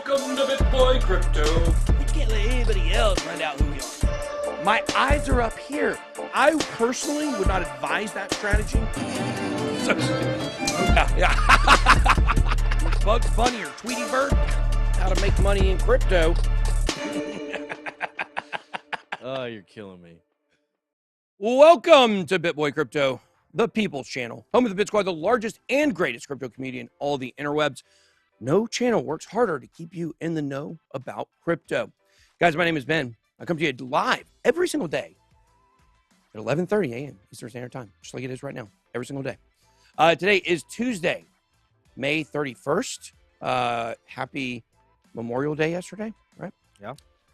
Welcome to BitBoy Crypto. We can't let anybody else find out who we are. My eyes are up here. I personally would not advise that strategy. Bugs Bunny or Tweety Bird, how to make money in crypto. Oh, you're killing me. Welcome to BitBoy Crypto, the People's Channel, home of the BitSquad, the largest and greatest crypto community in all the interwebs. No channel works harder to keep you in the know about crypto. Guys, my name is Ben. I come to you live every single day at 11:30 a.m. Eastern Standard Time, just like it is right now, every single day. Today is Tuesday, May 31st. Happy Memorial Day yesterday, right? Yeah.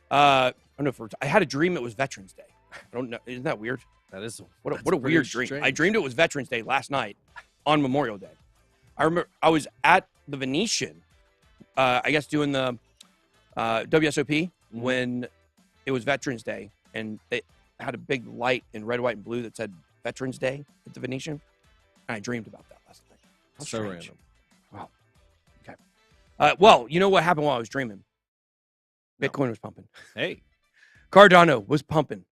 I don't know if I had a dream it was Veterans Day. I don't know. Isn't that weird? That is What a weird dream. strange. I dreamed it was Veterans Day last night on Memorial Day. I remember I was at the Venetian, I guess doing the WSOP when it was Veterans Day, and they had a big light in red, white, and blue that said Veterans Day at the Venetian. And I dreamed about that last night. How So strange. random. Wow. Okay. Well, you know what happened while I was dreaming? No. Bitcoin was pumping. Hey, Cardano was pumping.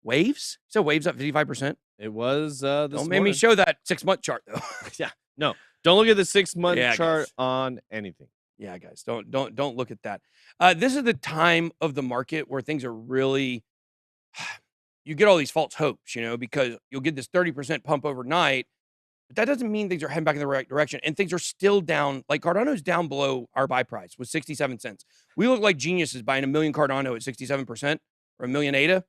Waves? So waves up 55%. it was this Don't make me morning. show that 6-month chart though. Yeah, no, don't look at the 6-month Yeah, chart guys. on anything. Yeah, guys, don't look at that. This is the time of the market where things are really, you get all these false hopes, because you'll get this 30% pump overnight, but that doesn't mean things are heading back in the right direction. And things are still down. Like Cardano's down below our buy price with 67 cents. We look like geniuses buying a million Cardano at 67% or a million ADA.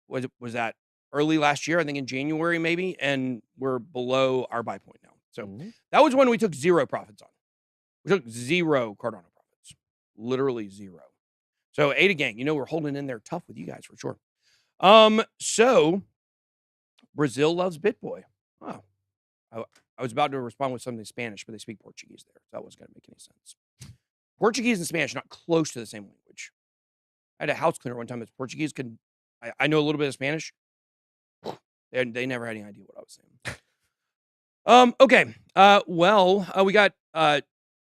Was that early last year? I think in January maybe, and we're below our buy point now. So that was when we took zero profits on. We took zero Cardano profits, literally zero. So ADA gang, we're holding in there tough with you guys for sure. So Brazil loves BitBoy. Oh, I was about to respond with something in Spanish, but they speak Portuguese there, so that wasn't going to make any sense. Portuguese and Spanish are not close to the same language. I had a house cleaner one time that's Portuguese. I know a little bit of Spanish. They never had any idea what I was saying. Okay. We got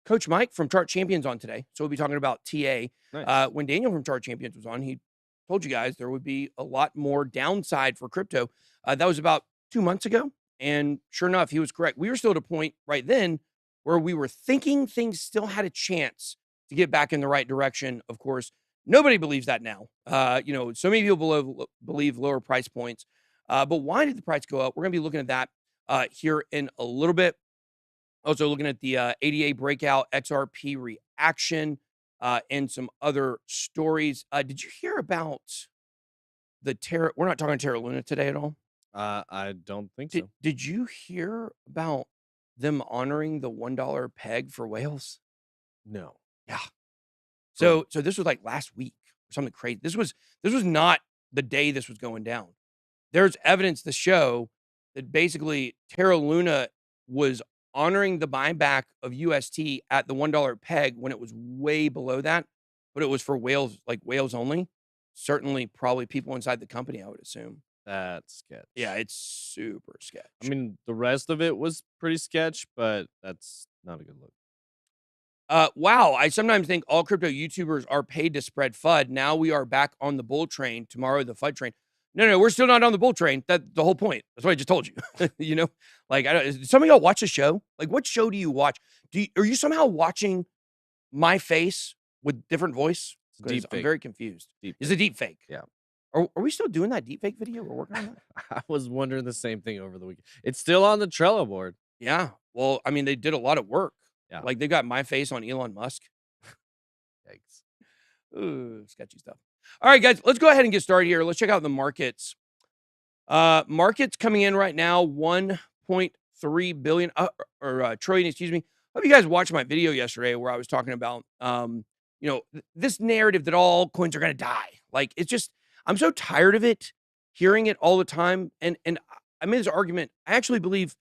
Coach Mike from Chart Champions on today. So we'll be talking about TA. Nice. When Daniel from Chart Champions was on, he told you guys there would be a lot more downside for crypto. That was about 2 months ago. And sure enough, he was correct. We were still at a point right then where we were thinking things still had a chance to get back in the right direction. Of course, nobody believes that now. So many people believe lower price points. But why did the price go up? We're going to be looking at that here in a little bit. Also looking at the ADA Breakout, XRP Reaction, and some other stories. Did you hear about the Terra? We're not talking Terra Luna today at all. I don't think so. Did you hear about them honoring the $1 peg for whales? No. Yeah. So this was like last week or something crazy. This was not the day this was going down. There's evidence to show that basically Terra Luna was honoring the buyback of UST at the $1 peg when it was way below that, but it was for whales, like whales only. Certainly, probably people inside the company, I would assume. That's sketch. Yeah, it's super sketch. I mean, the rest of it was pretty sketch, but that's not a good look. Wow. I sometimes think all crypto YouTubers are paid to spread FUD. Now we are back on the bull train. Tomorrow, the FUD train. No, we're still not on the bull train. That's the whole point. That's what I just told you. Some of y'all watch the show. Like, what show do you watch? Are you somehow watching my face with different voice? Deep I'm fake. very confused. Deep It's a deep fake. Yeah. Are we still doing that deep fake video? We're working on that. I was wondering the same thing over the weekend. It's still on the Trello board. Yeah. Well, I mean, they did a lot of work. Yeah. Like they got my face on Elon Musk. Yikes. Ooh, sketchy stuff. All right, guys, let's go ahead and get started here. Let's check out the markets. Markets coming in right now, 1.3 billion trillion, excuse me. Hope you guys watched my video yesterday where I was talking about, this narrative that all coins are going to die. Like, it's just, I'm so tired of it, hearing it all the time. And I made this argument. I actually believe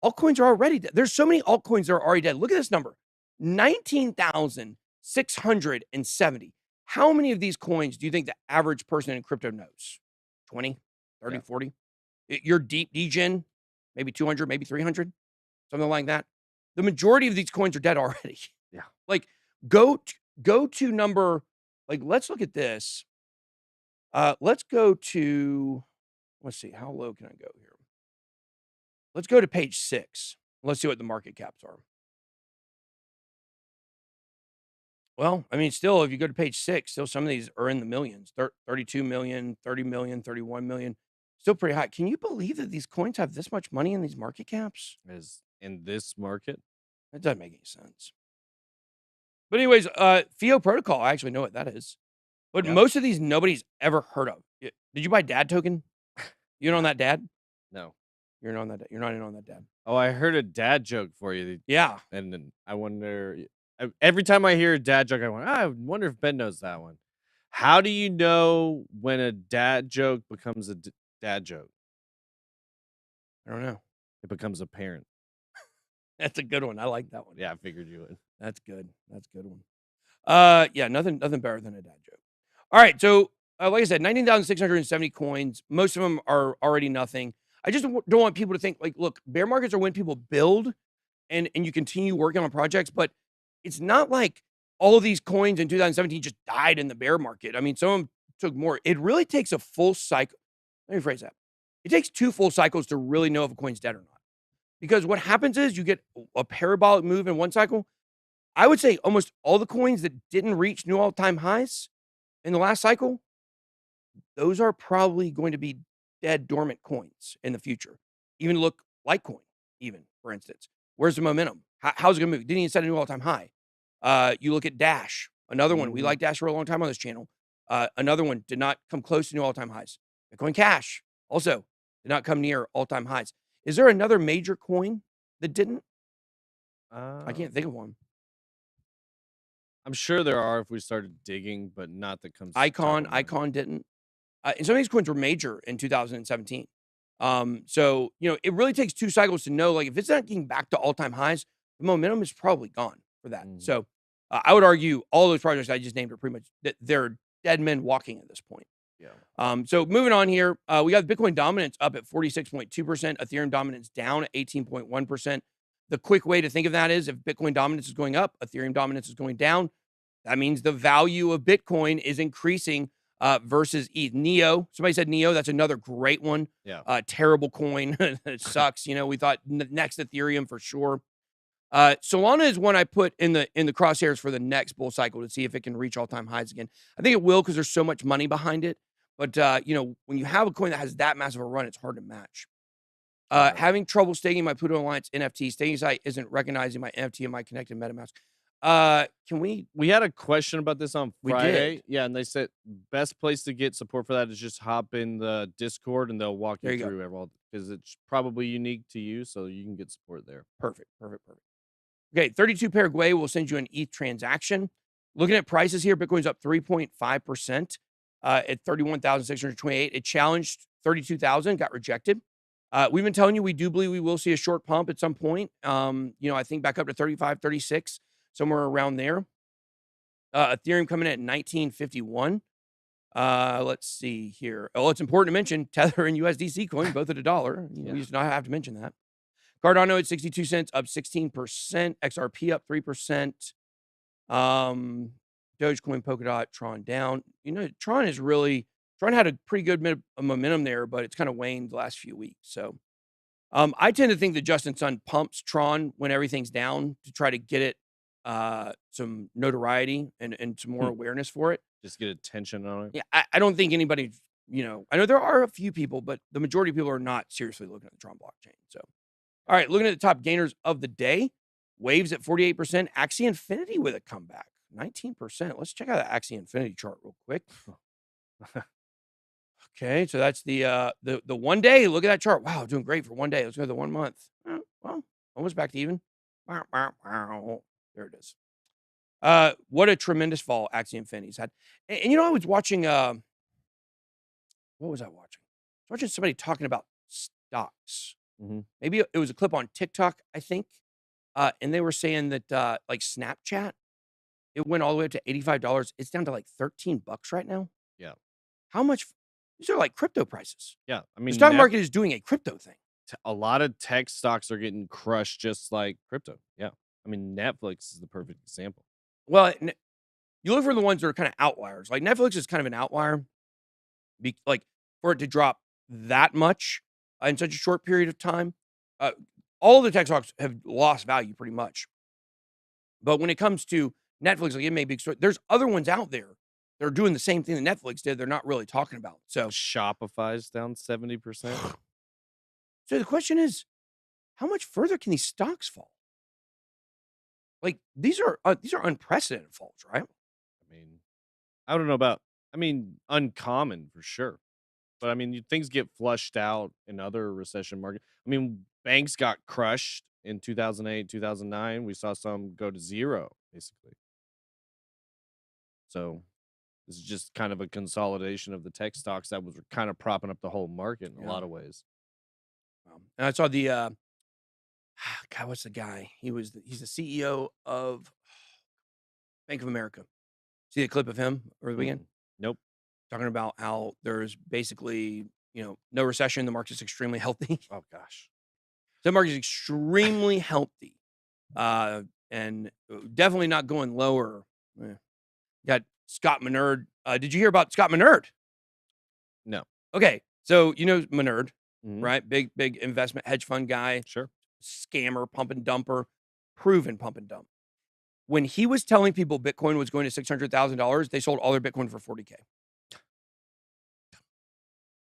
altcoins are already dead. There's so many altcoins that are already dead. Look at this number, 19,670. How many of these coins do you think the average person in crypto knows? 20, 30, 40? Your deep degen, maybe 200, maybe 300, something like that. The majority of these coins are dead already. Yeah. Like, go go to number, like, let's look at this. Let's go to, let's see, how low can I go here? Let's go to page 6. Let's see what the market caps are. Well, I mean, still, if you go to page 6, still some of these are in the millions. 32 million, 30 million, 31 million. Still pretty high. Can you believe that these coins have this much money in these market caps? Is in this market. That doesn't make any sense. But anyways, FIO protocol, I actually know what that is. But Yeah. most of these nobody's ever heard of. Did you buy dad token? You in on that dad? No. You're in on that. You're not in on that dad. Oh, I heard a dad joke for you. Yeah. And then I wonder, every time I hear a dad joke, I wonder if Ben knows that one. How do you know when a dad joke becomes a dad joke? I don't know. It becomes apparent. That's a good one. I like that one. Yeah, I figured you would. That's good. That's a good one. Yeah, nothing better than a dad joke. All right, so like I said, 19,670 coins. Most of them are already nothing. I just don't want people to think like, look, bear markets are when people build and you continue working on projects, but it's not like all of these coins in 2017 just died in the bear market. I mean, some of them took more. It really takes a full cycle. Let me phrase that. It takes 2 full cycles to really know if a coin's dead or not. Because what happens is you get a parabolic move in one cycle. I would say almost all the coins that didn't reach new all-time highs in the last cycle, those are probably going to be dead, dormant coins in the future. Even look Litecoin, even, for instance. Where's the momentum? How's it going to move? Didn't even set a new all-time high. You look at Dash, another one. We like Dash for a long time on this channel. Another one did not come close to new all-time highs. Bitcoin Cash also did not come near all-time highs. Is there another major coin that didn't? I can't think of one. I'm sure there are if we started digging, but not that comes. Icon didn't. And some of these coins were major in 2017. So, it really takes 2 cycles to know, like, if it's not getting back to all-time highs, the momentum is probably gone for that. So, I would argue all those projects I just named are pretty much, they're dead men walking at this point. Yeah. So moving on here, we got Bitcoin dominance up at 46.2%, Ethereum dominance down at 18.1%. The quick way to think of that is if Bitcoin dominance is going up, Ethereum dominance is going down. That means the value of Bitcoin is increasing versus ETH. Neo, somebody said Neo. That's another great one. Yeah. Terrible coin. It sucks. We thought next Ethereum for sure. Solana is one I put in the crosshairs for the next bull cycle to see if it can reach all-time highs again. I think it will because there's so much money behind it. But when you have a coin that has that massive a run, it's hard to match. Having trouble staking my Pluto Alliance NFT. Staking site isn't recognizing my NFT in my connected MetaMask. Can we? We had a question about this on Friday. We did. Yeah, and they said best place to get support for that is just hop in the Discord and they'll walk you through everything because it's probably unique to you, so you can get support there. Perfect. Okay, 32 Paraguay will send you an ETH transaction. Looking at prices here, Bitcoin's up 3.5% at 31,628. It challenged 32,000, got rejected. We've been telling you we do believe we will see a short pump at some point. I think back up to 35, 36, somewhere around there. Ethereum coming in at 1951. Let's see here. Oh, it's important to mention Tether and USDC coin, both at $1. You just not have to mention that. Cardano at 62 cents, up 16%. XRP up 3%. Dogecoin, Polkadot, Tron down. Tron had a pretty good momentum there, but it's kind of waned the last few weeks. So I tend to think that Justin Sun pumps Tron when everything's down to try to get it some notoriety and some more awareness for it. Just get attention on it. Yeah, I don't think anybody, I know there are a few people, but the majority of people are not seriously looking at the Tron blockchain. So, all right, looking at the top gainers of the day. Waves at 48%. Axie Infinity with a comeback, 19%. Let's check out the Axie Infinity chart real quick. Okay, so that's the 1 day. Look at that chart. Wow, doing great for 1 day. Let's go to the 1 month. Well, almost back to even. There it is. What a tremendous fall Axie Infinity's had. And I was watching, what was I watching? I was watching somebody talking about stocks. Maybe it was a clip on TikTok, I think. And they were saying that like Snapchat, it went all the way up to $85. It's down to like $13 right now. Yeah. How much? These are like crypto prices. Yeah. I mean, the stock market is doing a crypto thing. A lot of tech stocks are getting crushed just like crypto. Yeah. I mean, Netflix is the perfect example. Well, you look for the ones that are kind of outliers. Like Netflix is kind of an outlier, like for it to drop that much in such a short period of time. All the tech stocks have lost value pretty much. But when it comes to Netflix, like it may be, there's other ones out there that are doing the same thing that Netflix did. They're not really talking about. So Shopify's down 70%. So the question is, how much further can these stocks fall? Like these are unprecedented falls, right? I mean, I don't know about. I mean, uncommon for sure. But I mean, things get flushed out in other recession markets. I mean, banks got crushed in 2008, 2009. We saw some go to zero, basically. So this is just kind of a consolidation of the tech stocks that was kind of propping up the whole market in a lot of ways. And I saw the God, what's the guy? He's the CEO of Bank of America. See the clip of him over the weekend? Nope. Talking about how there's basically, no recession. The market's extremely healthy. Oh gosh. The market's extremely healthy. And definitely not going lower. Got Scott Menard. Did you hear about Scott Menard? No. Okay. So Menard, Mhm. right? Big investment hedge fund guy. Sure. Scammer, pump and dumper, proven pump and dump. When he was telling people Bitcoin was going to $600,000, they sold all their Bitcoin for $40K.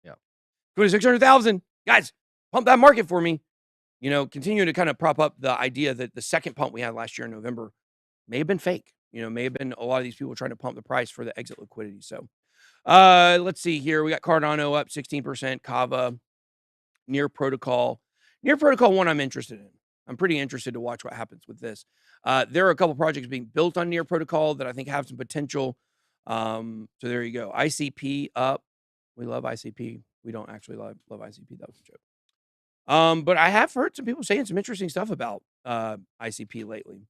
Yeah. Going to 600,000. Guys, pump that market for me. Continue to kind of prop up the idea that the second pump we had last year in November may have been fake. May have been a lot of these people trying to pump the price for the exit liquidity. So let's see here. We got Cardano up 16%, Kava, Near Protocol. Near Protocol one I'm interested in. I'm pretty interested to watch what happens with this. There are a couple projects being built on Near Protocol that I think have some potential. So there you go. ICP up. We love ICP. We don't actually love ICP. That was a joke. But I have heard some people saying some interesting stuff about ICP lately.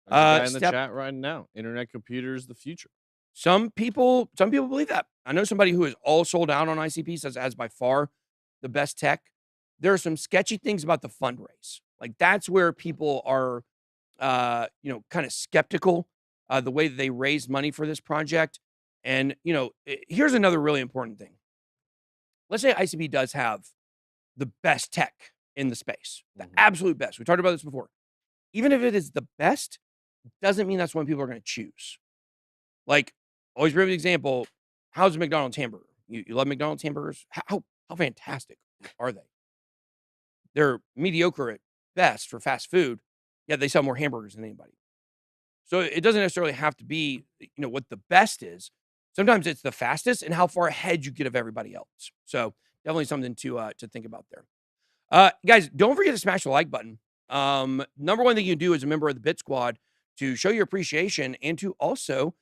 Guy in the chat right now. Internet computers, the future. Some people believe that. I know somebody who is all sold out on ICP, says as by far the best tech. There are some sketchy things about the fundraise. Like that's where people are, kind of skeptical, the way that they raised money for this project. And, here's another really important thing. Let's say ICP does have the best tech in the space, the absolute best. We talked about this before. Even if it is the best, doesn't mean that's what people are going to choose. Like, always bring an example. How's a McDonald's hamburger? You love McDonald's hamburgers? How fantastic are they? They're mediocre at best for fast food, yet they sell more hamburgers than anybody. So it doesn't necessarily have to be, what the best is. Sometimes it's the fastest and how far ahead you get of everybody else. So definitely something to think about there. Guys, don't forget to smash the like button. Number one thing you can do as a member of the Bit Squad to show your appreciation and to also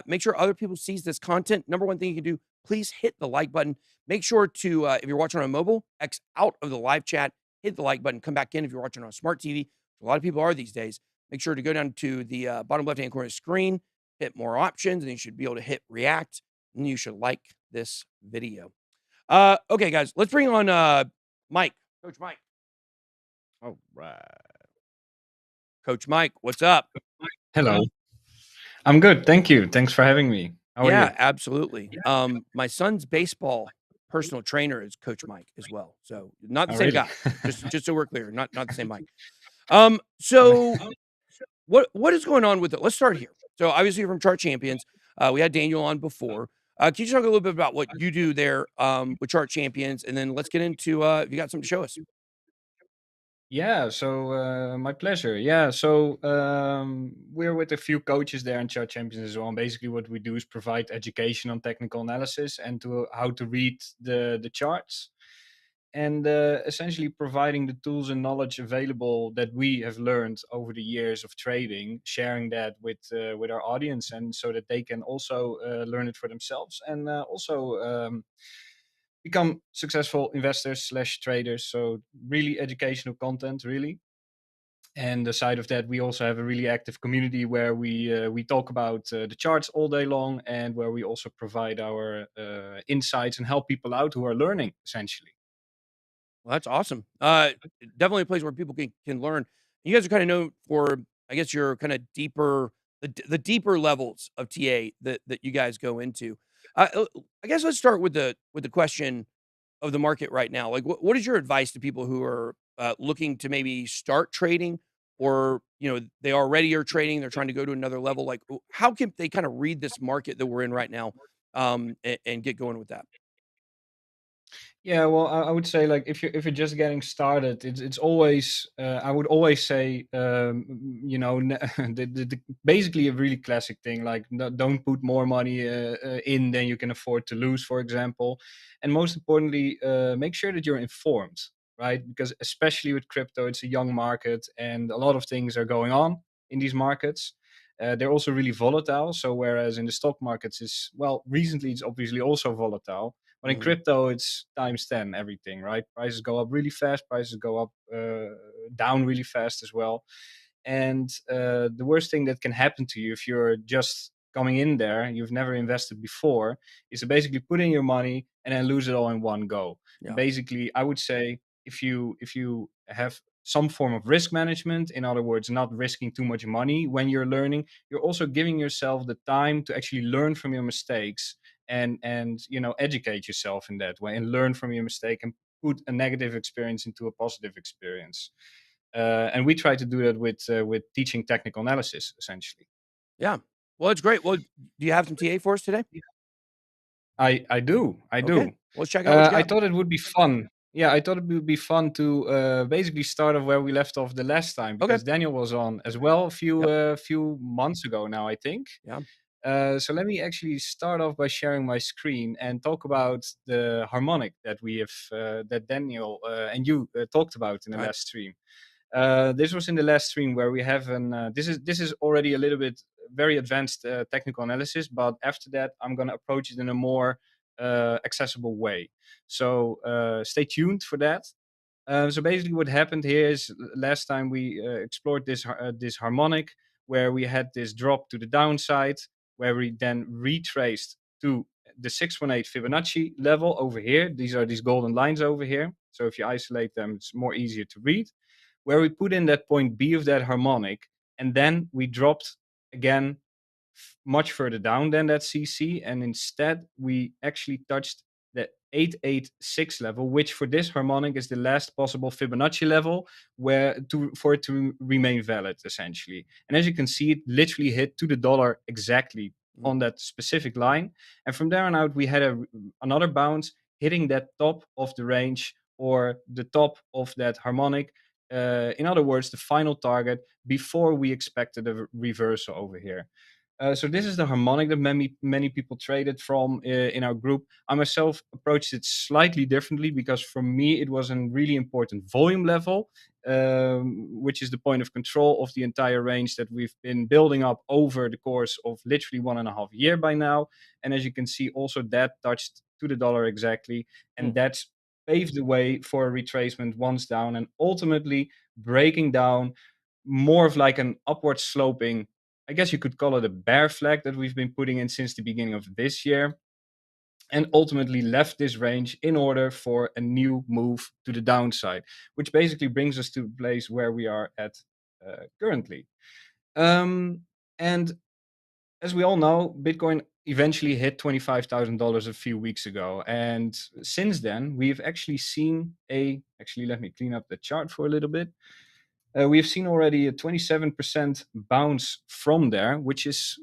make sure other people sees this content. Number one thing you can do, please hit the like button. Make sure to, if you're watching on mobile, X out of the live chat, hit the like button, come back in. If you're watching on a smart TV, a lot of people are these days, make sure to go down to the bottom left-hand corner of the screen, hit more options, and you should be able to hit react, and you should like this video. Okay, guys, let's bring on Mike, Coach Mike. All right. Coach Mike, what's up? Hello. I'm good. Thank you. Thanks for having me. How are you? Absolutely. My son's baseball personal trainer is Coach Mike as well. So not the same guy. Just so we're clear, not the same Mike. So what is going on with it? Let's start here. So obviously you're from Chart Champions. We had Daniel on before. Can you talk a little bit about what you do there with Chart Champions, and then let's get into if you got something to show us. Yeah, so my pleasure. Yeah, so we're with a few coaches there in Chart Champions as well. And basically, what we do is provide education on technical analysis and to how to read the charts, and essentially providing the tools and knowledge available that we have learned over the years of trading, sharing that with our audience, and so that they can also learn it for themselves and also become successful investors / traders. So really educational content, really. And aside of that, we also have a really active community where we talk about the charts all day long, and where we also provide our insights and help people out who are learning, essentially. Well, that's awesome. Definitely a place where people can learn. You guys are kind of known for, I guess, your kind of deeper the deeper levels of TA that you guys go into. I guess let's start with the question of the market right now. Like, what is your advice to people who are looking to maybe start trading, or they already are trading, they're trying to go to another level? Like, how can they kind of read this market that we're in right now, and get going with that? Yeah, well, I would say like if you're just getting started, it's always I would always say basically a really classic thing like don't put more money in than you can afford to lose, for example, and most importantly, make sure that you're informed, right? Because especially with crypto, it's a young market and a lot of things are going on in these markets. They're also really volatile. So whereas in the stock markets is well, recently it's obviously also volatile, but in Mhm. crypto, it's times 10 everything, right? Prices go up really fast, prices go up down really fast as well. And the worst thing that can happen to you if you're just coming in there, you've never invested before, is to basically put in your money and then lose it all in one go. And Yeah. basically, I would say if you have some form of risk management, in other words, not risking too much money when you're learning, you're also giving yourself the time to actually learn from your mistakes and educate yourself in that way and learn from your mistake and put a negative experience into a positive experience. And we try to do that with teaching technical analysis, essentially. Yeah. Well, it's great. Well, do you have some TA for us today? I Okay. do. Well, let's check out what you I got. thought it would be fun. Yeah, I thought it would be fun to basically start off where we left off the last time Okay. because Daniel was on as well a few Yep. few months ago now, I think. Yeah. So let me actually start off by sharing my screen and talk about the harmonic that we have that Daniel and you talked about in the All right. last stream. This was in the last stream where we have an. This is already a little bit very advanced technical analysis, but after that, I'm going to approach it in a more accessible way. So stay tuned for that. So basically, what happened here is last time we explored this harmonic where we had this drop to the downside, where we then retraced to the 618 Fibonacci level over here. These are these golden lines over here. So if you isolate them, it's more easier to read. Where we put in that point B of that harmonic, and then we dropped again much further down than that CC, and instead we actually touched the 886 level, which for this harmonic is the last possible Fibonacci level for it to remain valid, essentially. And as you can see, it literally hit to the dollar exactly Mm. on that specific line. And from there on out, we had another bounce hitting that top of the range or the top of that harmonic. In other words, the final target before we expected a reversal over here. So this is the harmonic that many people traded from in our group. I myself approached it slightly differently because for me it was a really important volume level, which is the point of control of the entire range that we've been building up over the course of literally 1.5 years by now. And as you can see, also that touched to the dollar exactly, and Mm. that's paved the way for a retracement once down and ultimately breaking down more of like an upward sloping, I guess you could call it a bear flag that we've been putting in since the beginning of this year, and ultimately left this range in order for a new move to the downside, which basically brings us to the place where we are at currently. And as we all know, Bitcoin eventually hit $25,000 a few weeks ago. And since then, we've actually seen actually, let me clean up the chart for a little bit. We've seen already a 27% bounce from there, which is,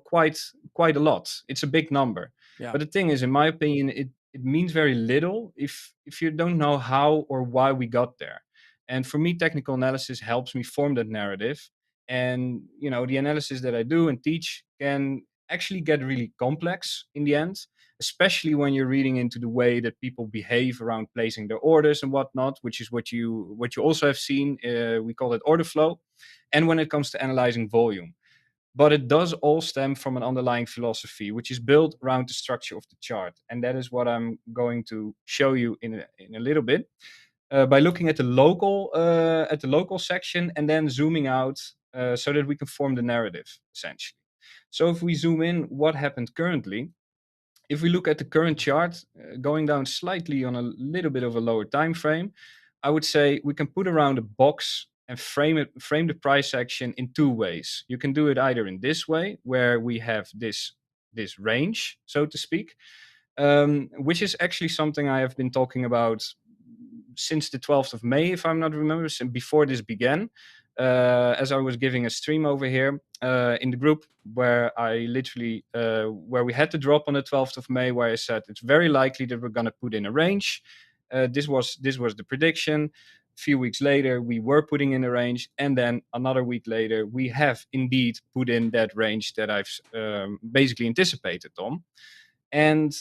quite a lot. It's a big number. Yeah. But the thing is, in my opinion, it means very little if you don't know how or why we got there. And for me, technical analysis helps me form that narrative. And the analysis that I do and teach can actually get really complex in the end, especially when you're reading into the way that people behave around placing their orders and whatnot, which is what you also have seen. We call it order flow, and when it comes to analyzing volume. But it does all stem from an underlying philosophy, which is built around the structure of the chart, and that is what I'm going to show you in a little bit by looking at the local section and then zooming out so that we can form the narrative essentially. So if we zoom in, what happened currently? If we look at the current chart, going down slightly on a little bit of a lower time frame, I would say we can put around a box and frame the price action in two ways. You can do it either in this way, where we have this range, so to speak, which is actually something I have been talking about since the 12th of May, if I'm not remembering, before this began, as I was giving a stream over here in the group where I literally, where we had to drop on the 12th of May, where I said it's very likely that we're going to put in a range. This was the prediction. A few weeks later, we were putting in a range, and then another week later, we have indeed put in that range that I've basically anticipated on. And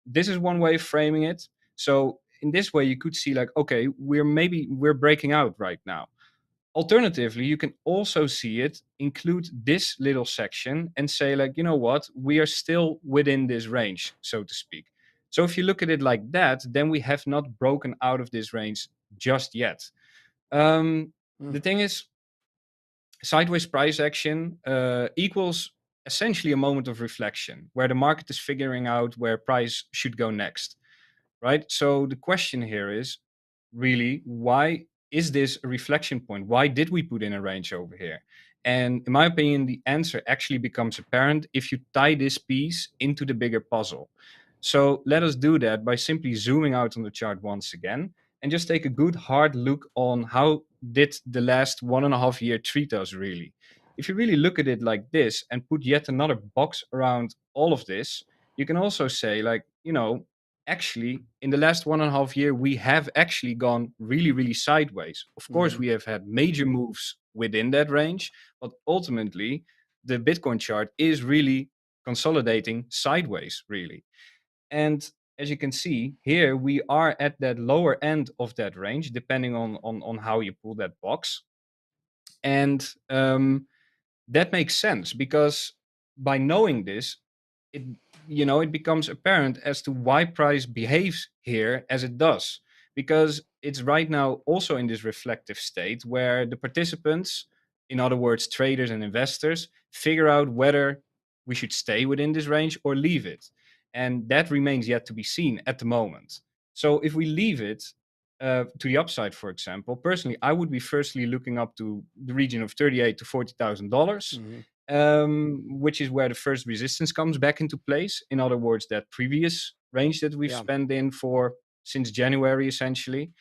this is one way of framing it. So in this way, you could see like, okay, we're breaking out right now. Alternatively, you can also see it include this little section and say like, you know what, we are still within this range, so to speak. So if you look at it like that, then we have not broken out of this range just yet. The thing is, sideways price action equals essentially a moment of reflection where the market is figuring out where price should go next, right? So the question here is really, why is this a reflection point? Why did we put in a range over here? And in my opinion, the answer actually becomes apparent if you tie this piece into the bigger puzzle. So let us do that by simply zooming out on the chart once again and just take a good hard look on how did the last 1.5 year treat us really. If you really look at it like this and put yet another box around all of this, you can also say like, you know, actually in the last 1.5 year, we have actually gone really, really sideways. Of course, we have had major moves within that range, but ultimately the Bitcoin chart is really consolidating sideways, really. And as you can see here, we are at that lower end of that range, depending on how you pull that box. And that makes sense because by knowing this, it it becomes apparent as to why price behaves here as it does, because it's right now also in this reflective state where the participants, in other words traders and investors, figure out whether we should stay within this range or leave it, and that remains yet to be seen at the moment. So if we leave it to the upside, for example, personally I would be firstly looking up to the region of $38,000 to $40,000, which is where the first resistance comes back into place. In other words, that previous range that we've spent in for since January, essentially.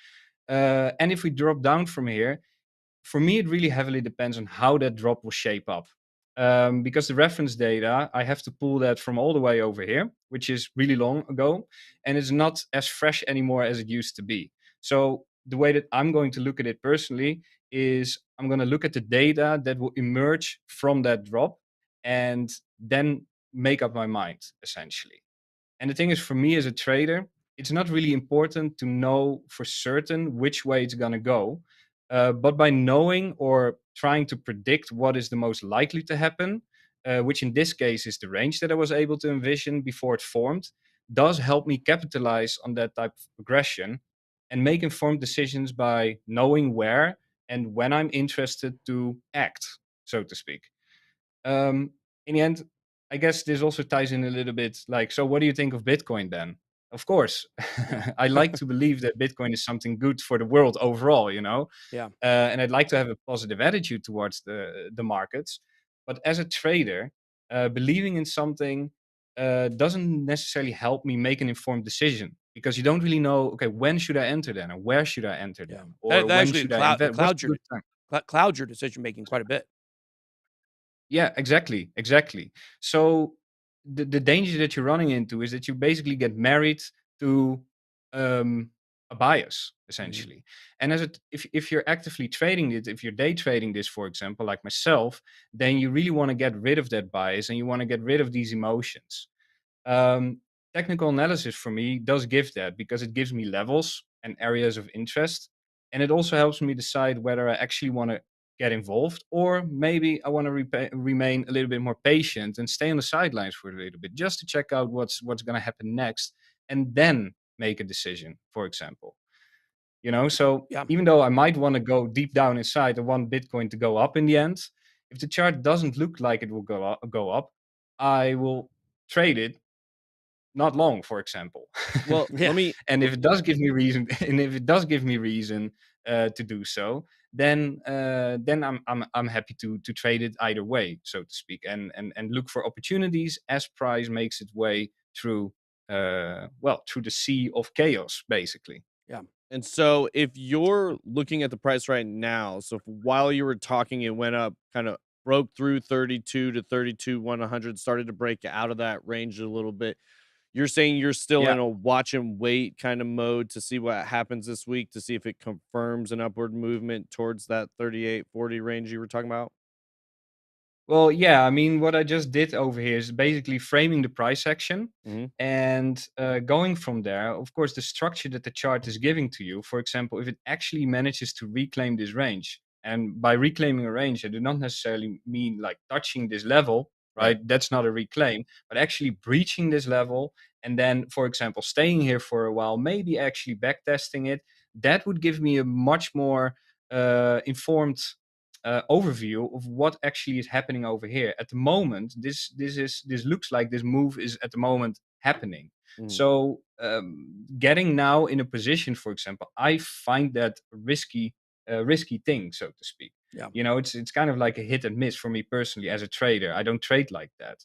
And if we drop down from here, for me, it really heavily depends on how that drop will shape up. Because the reference data, I have to pull that from all the way over here, which is really long ago, and it's not as fresh anymore as it used to be. So the way that I'm going to look at it personally is I'm going to look at the data that will emerge from that drop and then make up my mind, essentially. And the thing is, for me as a trader, it's not really important to know for certain which way it's going to go. But by knowing or trying to predict what is the most likely to happen, which in this case is the range that I was able to envision before it formed, does help me capitalize on that type of progression and make informed decisions by knowing where and when I'm interested to act, so to speak. In the end, I guess this also ties in a little bit like, so what do you think of Bitcoin then? Of course, I like to believe that Bitcoin is something good for the world overall, Yeah. and I'd like to have a positive attitude towards the markets. But as a trader, believing in something doesn't necessarily help me make an informed decision, because you don't really know, okay, when should I enter then, or where should I enter then, or That when actually should I invest? What's clouds a your good time? clouds your decision making quite a bit. Yeah, exactly. So the danger that you're running into is that you basically get married to a bias, essentially. And if you're actively trading it, if you're day trading this, for example, like myself, then you really want to get rid of that bias and you want to get rid of these emotions. Um, Technical analysis for me does give that, because it gives me levels and areas of interest. And it also helps me decide whether I actually want to get involved, or maybe I want to remain a little bit more patient and stay on the sidelines for a little bit, just to check out what's going to happen next, and then make a decision, for example. So Yeah. even though I might want to go deep down inside, I want Bitcoin to go up in the end. If the chart doesn't look like it will go up, I will trade it, not long, for example. Well, Yeah. let me And if it does give me reason, and if it does give me reason to do so, then I'm happy to trade it either way, so to speak, and look for opportunities as price makes its way through through the sea of chaos, basically. Yeah. And so if you're looking at the price right now, so if while you were talking, it went up, kind of broke through 32 to 32, 100, started to break out of that range a little bit. You're saying you're still in Yeah. a watch and wait kind of mode to see what happens this week, to see if it confirms an upward movement towards that 38-40 range you were talking about? Well, yeah, I mean, what I just did over here is basically framing the price action Mhm. and going from there. Of course, the structure that the chart is giving to you, for example, if it actually manages to reclaim this range, and by reclaiming a range, I do not necessarily mean like touching this level, Right. right? That's not a reclaim, but actually breaching this level and then, for example, staying here for a while, maybe actually backtesting it. That would give me a much more informed overview of what actually is happening over here at the moment. This looks like this move is at the moment happening. Mhm. So getting now in a position, for example, I find that risky thing, so to speak. Yeah. You know, it's kind of like a hit and miss for me personally as a trader. I don't trade like that.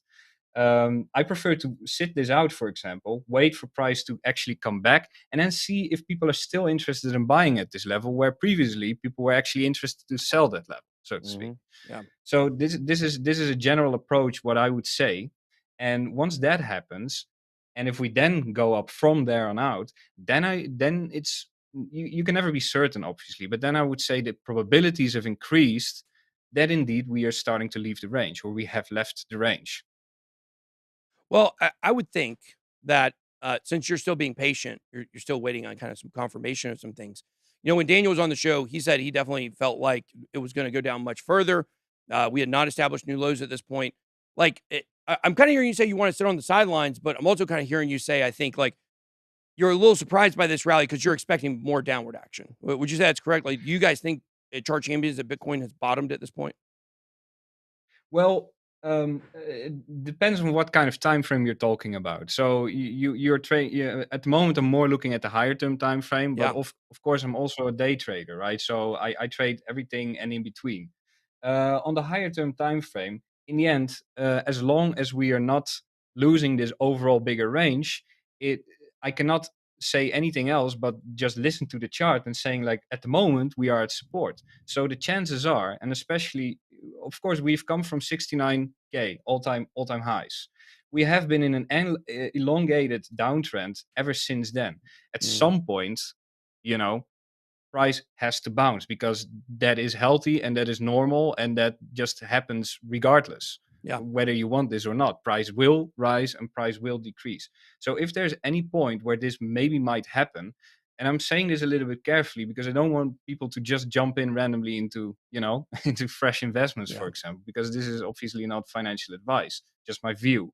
I prefer to sit this out, for example, wait for price to actually come back, and then see if people are still interested in buying at this level, where previously people were actually interested to sell that level, so to speak. Mhm. Yeah. So this is a general approach, what I would say. And once that happens, and if we then go up from there on out, then it's you can never be certain, obviously, but then I would say the probabilities have increased that indeed we are starting to leave the range, or we have left the range. Well, I would think that since you're still being patient, you're still waiting on kind of some confirmation of some things. You know, when Daniel was on the show, he said he definitely felt like it was going to go down much further. We had not established new lows at this point. I'm kind of hearing you say you want to sit on the sidelines, but I'm also kind of hearing you say I think like you're a little surprised by this rally because you're expecting more downward action. Would you say that's correct? Like, do you guys think at chart champions that Bitcoin has bottomed at this point? Well, it depends on what kind of time frame you're talking about. So you're at the moment. I'm more looking at the higher term time frame, but Yeah. of course I'm also a day trader, right? So I trade everything and in between. On the higher term time frame, in the end, as long as we are not losing this overall bigger range, it I cannot say anything else but just listen to the chart and saying like at the moment we are at support. So the chances are, and especially, of course, we've come from 69K all-time highs. We have been in an elongated downtrend ever since then. At Mm, some point, you know, price has to bounce because that is healthy and that is normal and that just happens regardless yeah. whether you want this or not. Price will rise and price will decrease. So if there's any point where this maybe might happen, and I'm saying this a little bit carefully because I don't want people to just jump in randomly into, into fresh investments, Yeah. for example, because this is obviously not financial advice, just my view.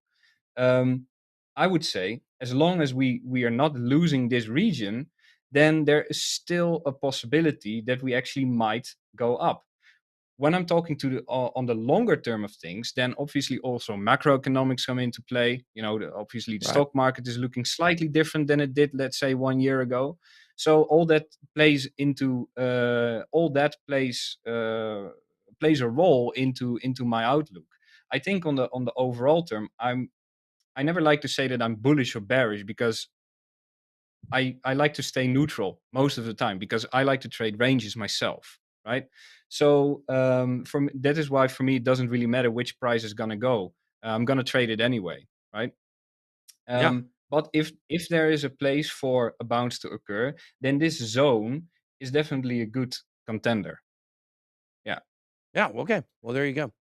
um, I would say as long as we are not losing this region, then there is still a possibility that we actually might go up. When I'm talking to on the longer term of things, then obviously also macroeconomics come into play. Obviously the Right. stock market is looking slightly different than it did, let's say, 1 year ago. So all that plays a role into my outlook. I think on the overall term, I never like to say that I'm bullish or bearish because I like to stay neutral most of the time because I like to trade ranges myself, right? So that is why for me it doesn't really matter which price is gonna go. I'm gonna trade it anyway, right? Yeah. But if there is a place for a bounce to occur, then this zone is definitely a good contender. Yeah. Yeah. Okay. Well, there you go.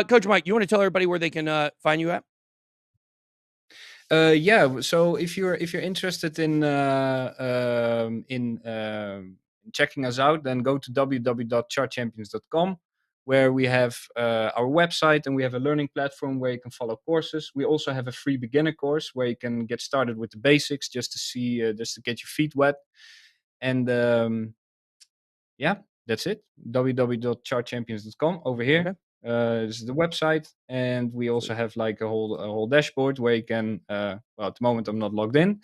Coach Mike, you want to tell everybody where they can find you at? Yeah. So if you're interested in checking us out, then go to www.chartchampions.com, where we have our website and we have a learning platform where you can follow courses. We also have a free beginner course where you can get started with the basics, just to get your feet wet. And yeah, that's it. www.chartchampions.com over here. Okay. This is the website, and we also have like a whole dashboard where you can. Well, at the moment I'm not logged in,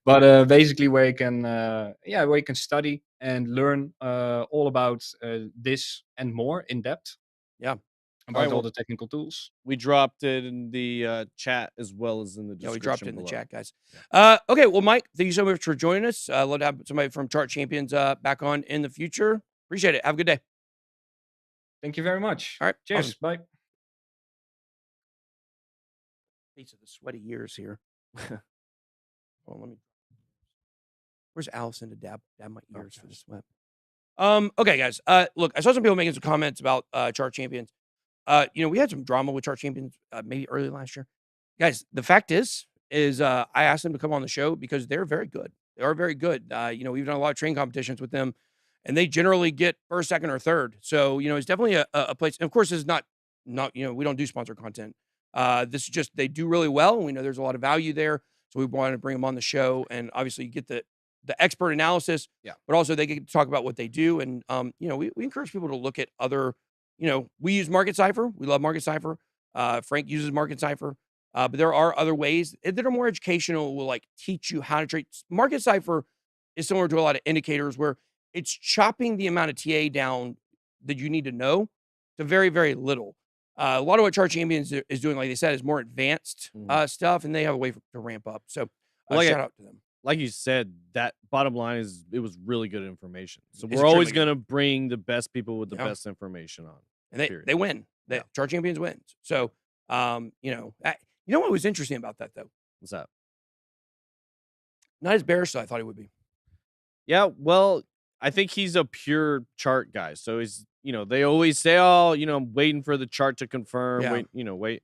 but basically where you can where you can study and learn all about this and more in depth Yeah. about all well, the technical tools. we dropped it in the chat as well as in the Yeah, description we dropped it in the below. chat, guys. Yeah. Okay, well, Mike, thank you so much for joining us. Love to have somebody from Chart Champions back on in the future. Appreciate it. Have a good day. Thank you very much. All right, Cheers. awesome. Bye. Face of the sweaty years here. Well, let me. Where's Allison to dab my ears for the sweat? Okay, guys. Look, I saw some people making some comments about Chart Champions. We had some drama with Chart Champions maybe early last year. Guys, the fact is I asked them to come on the show because they're very good. They are very good. We've done a lot of training competitions with them, and they generally get first, second, or third. So, it's definitely a place. And of course, it's not, we don't do sponsor content. This is just, they do really well. And we know there's a lot of value there. So we wanted to bring them on the show. And obviously you get the expert analysis, but also they get to talk about what they do. And, we encourage people to look at other, we use Market Cipher. We love Market Cipher. Frank uses Market Cipher. But there are other ways that are more educational, will like teach you how to trade. Market Cipher is similar to a lot of indicators where it's chopping the amount of TA down that you need to know to very, very little. A lot of what Chart Champions is doing, like they said, is more advanced stuff, and they have a way to ramp up. So shout out to them. Like you said, that bottom line is it was really good information. So It's we're always extremely going to bring the best people with the best information on. And they win. Chart Champions wins. So, you know what was interesting about that, though? What's that? Not as bearish as I thought he would be. Yeah, well, I think he's a pure chart guy. So he's, they always say, oh, I'm waiting for the chart to confirm. Yeah. Wait.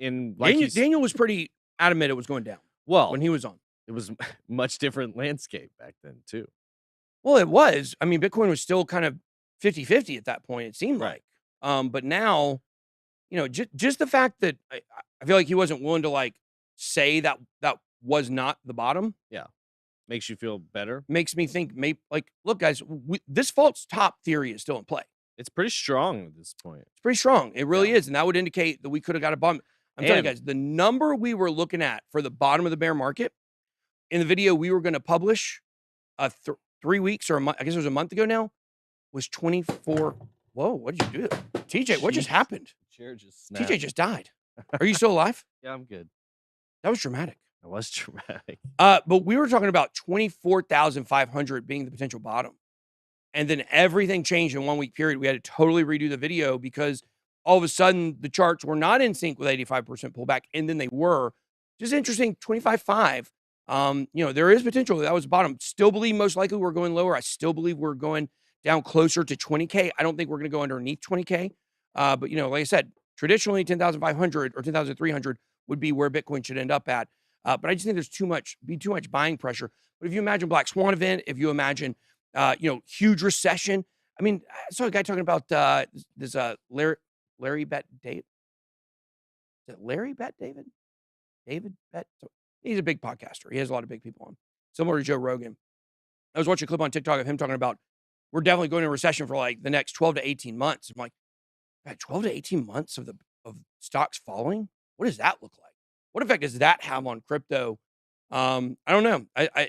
And like Daniel was pretty adamant it was going down. Well, when he was on. It was much different landscape back then, too. Well, it was. I mean, Bitcoin was still kind of 50-50 at that point, it seemed like. But now, just the fact that I feel like he wasn't willing to like say that was not the bottom. Yeah. Makes you feel better. Makes me think maybe look, guys, this false top theory is still in play. It's pretty strong at this point. It's pretty strong. It really is. And that would indicate that we could have got a bump. I'm telling you guys, the number we were looking at for the bottom of the bear market in the video we were going to publish 3 weeks or a month, I guess it was a month ago now, was 24. Whoa, what did you do? TJ, what just happened? Chair just snapped. TJ just died. Are you still alive? Yeah, I'm good. That was dramatic. That was dramatic. But we were talking about 24,500 being the potential bottom. And then everything changed in 1 week period. We had to totally redo the video because all of a sudden the charts were not in sync with 85% pullback. And then they were. Just interesting, 25.5. There is potential. That was the bottom. Still believe most likely we're going lower. I still believe we're going down closer to 20K. I don't think we're going to go underneath 20K. But, like I said, traditionally 10,500 or 10,300 would be where Bitcoin should end up at. But I just think there's too much buying pressure. But if you imagine Black Swan event, if you imagine, huge recession. I mean, I saw a guy talking about this Larry Bet David. Is it Larry Bet David? David Bet? He's a big podcaster. He has a lot of big people on, similar to Joe Rogan. I was watching a clip on TikTok of him talking about we're definitely going into recession for like the next 12 to 18 months. I'm like, 12 to 18 months of stocks falling? What does that look like? What effect does that have on crypto? I don't know.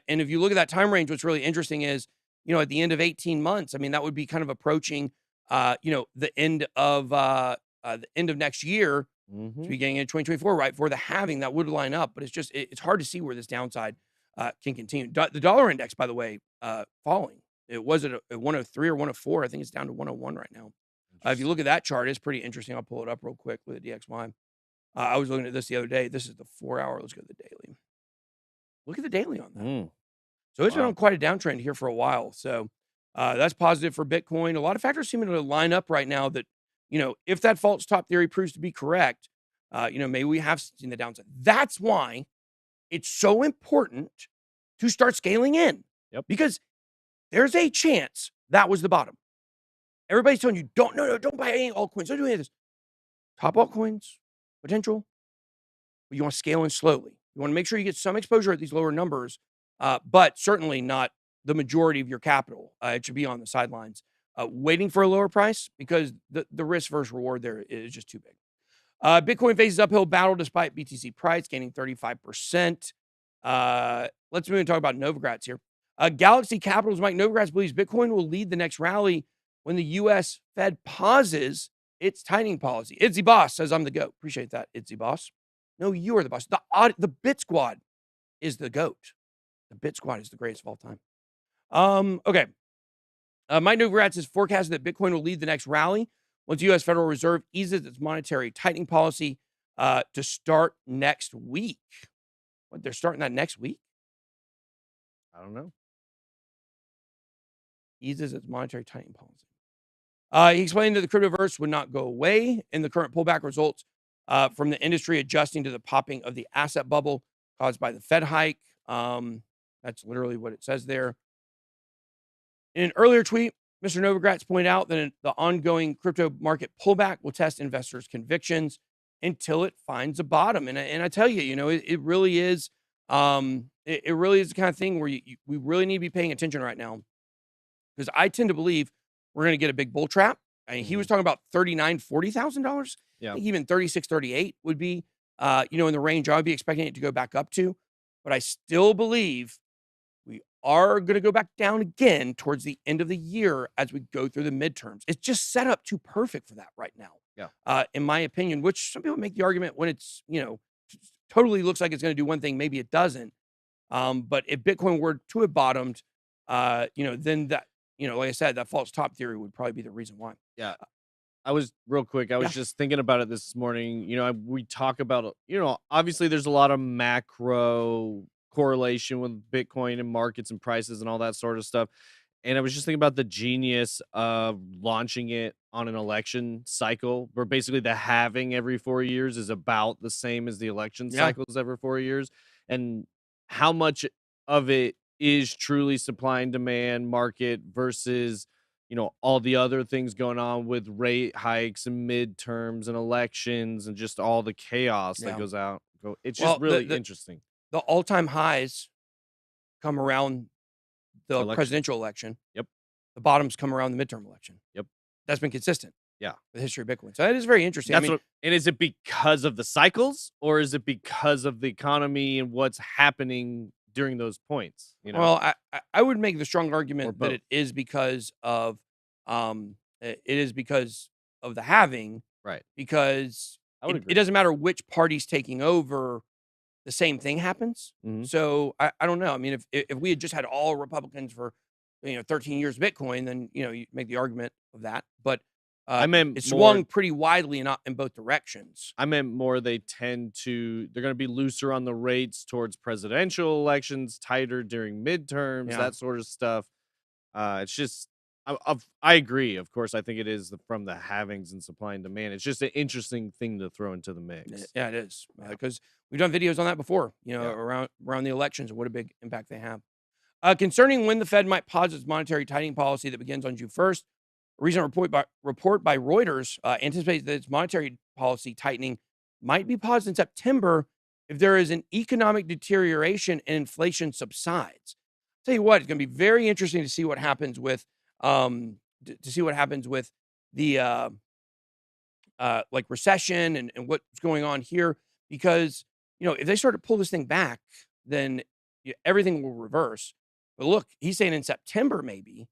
And if you look at that time range, what's really interesting is, at the end of 18 months, I mean, that would be kind of approaching, the end of next year, to be getting into 2024, right? For the halving, that would line up, but it's hard to see where this downside can continue. The dollar index, by the way, falling. It was at 103 or 104. I think it's down to 101 right now. If you look at that chart, it's pretty interesting. I'll pull it up real quick with the DXY. I was looking at this the other day. This is the 4-hour. Let's go to the daily. Look at the daily on that. So it's been on quite a downtrend here for a while. So that's positive for Bitcoin. A lot of factors seem to line up right now that, if that false top theory proves to be correct, maybe we have seen the downside. That's why it's so important to start scaling in. Yep. Because there's a chance that was the bottom. Everybody's telling you, don't buy any altcoins. Don't do any of this. Top altcoins, potential. But you want to scale in slowly. You want to make sure you get some exposure at these lower numbers, but certainly not the majority of your capital. It should be on the sidelines. waiting for a lower price because the risk versus reward there is just too big. Bitcoin faces uphill battle despite BTC price gaining 35%. Let's move and talk about Novogratz here. Galaxy Capital's Mike Novogratz believes Bitcoin will lead the next rally when the U.S. Fed pauses its tightening policy. Itzy Boss says, I'm the GOAT. Appreciate that, Itzy Boss. No, you are the boss. The BitSquad is the GOAT. The BitSquad is the greatest of all time. Okay. Mike Novogratz has forecasted that Bitcoin will lead the next rally once the U.S. Federal Reserve eases its monetary tightening policy to start next week. What, they're starting that next week? I don't know. Eases its monetary tightening policy. He explained that the cryptoverse would not go away, and the current pullback results from the industry adjusting to the popping of the asset bubble caused by the Fed hike. That's literally what it says there. In an earlier tweet, Mr. Novogratz pointed out that the ongoing crypto market pullback will test investors' convictions until it finds a bottom. And I tell you, it really is. It really is the kind of thing where we really need to be paying attention right now, because I tend to believe we're going to get a big bull trap. I mean, he was talking about $39,000, $40,000. Yeah. I think even 36, 38 would be, in the range I would be expecting it to go back up to. But I still believe we are going to go back down again towards the end of the year as we go through the midterms. It's just set up too perfect for that right now. Yeah. In my opinion, which some people make the argument when it's, totally looks like it's going to do one thing, maybe it doesn't. But if Bitcoin were to have bottomed, then that, like I said, that false top theory would probably be the reason why. Yeah. I was just thinking about it this morning. We talk about, obviously there's a lot of macro correlation with Bitcoin and markets and prices and all that sort of stuff. And I was just thinking about the genius of launching it on an election cycle, where basically the halving every 4 years is about the same as the election cycles every 4 years. And how much of it is truly supply and demand market versus, all the other things going on with rate hikes and midterms and elections and just all the chaos that goes out. It's just really interesting. The all-time highs come around the Election. presidential election. Yep. The bottoms come around the midterm election. Yep. That's been consistent. Yeah. The history of Bitcoin. So that is very interesting. And is it because of the cycles, or is it because of the economy and what's happening during those points? Well, I would make the strong argument that it is because of the halving. Right. Because I would agree. It doesn't matter which party's taking over, the same thing happens. Mhm. So I don't know. I mean, if we had just had all Republicans for 13 years of Bitcoin, then you make the argument of that. But I meant it swung pretty widely in both directions. I meant more they're going to be looser on the rates towards presidential elections, tighter during midterms, that sort of stuff. It's just, I agree. Of course, I think it is from the halvings and supply and demand. It's just an interesting thing to throw into the mix. Yeah, it is, because we've done videos on that before. Around the elections and what a big impact they have. Concerning when the Fed might pause its monetary tightening policy that begins on June 1st, a recent report by Reuters anticipates that its monetary policy tightening might be paused in September if there is an economic deterioration and inflation subsides. I'll tell you what, it's going to be very interesting to see what happens with the like recession and what's going on here, because if they start to pull this thing back, then everything will reverse. But look, he's saying in September maybe.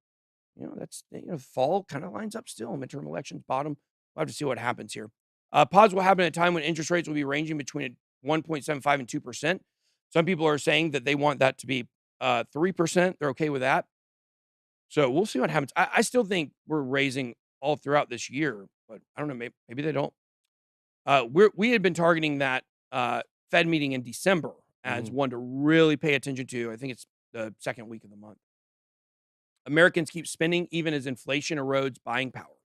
That's fall kind of lines up still. Midterm elections bottom. We'll have to see what happens here. Pause will happen at a time when interest rates will be ranging between 1.75 and 2%. Some people are saying that they want that to be 3%. They're okay with that. So we'll see what happens. I still think we're raising all throughout this year, but I don't know. Maybe they don't. We had been targeting that Fed meeting in December as one to really pay attention to. I think it's the second week of the month. Americans keep spending even as inflation erodes buying power.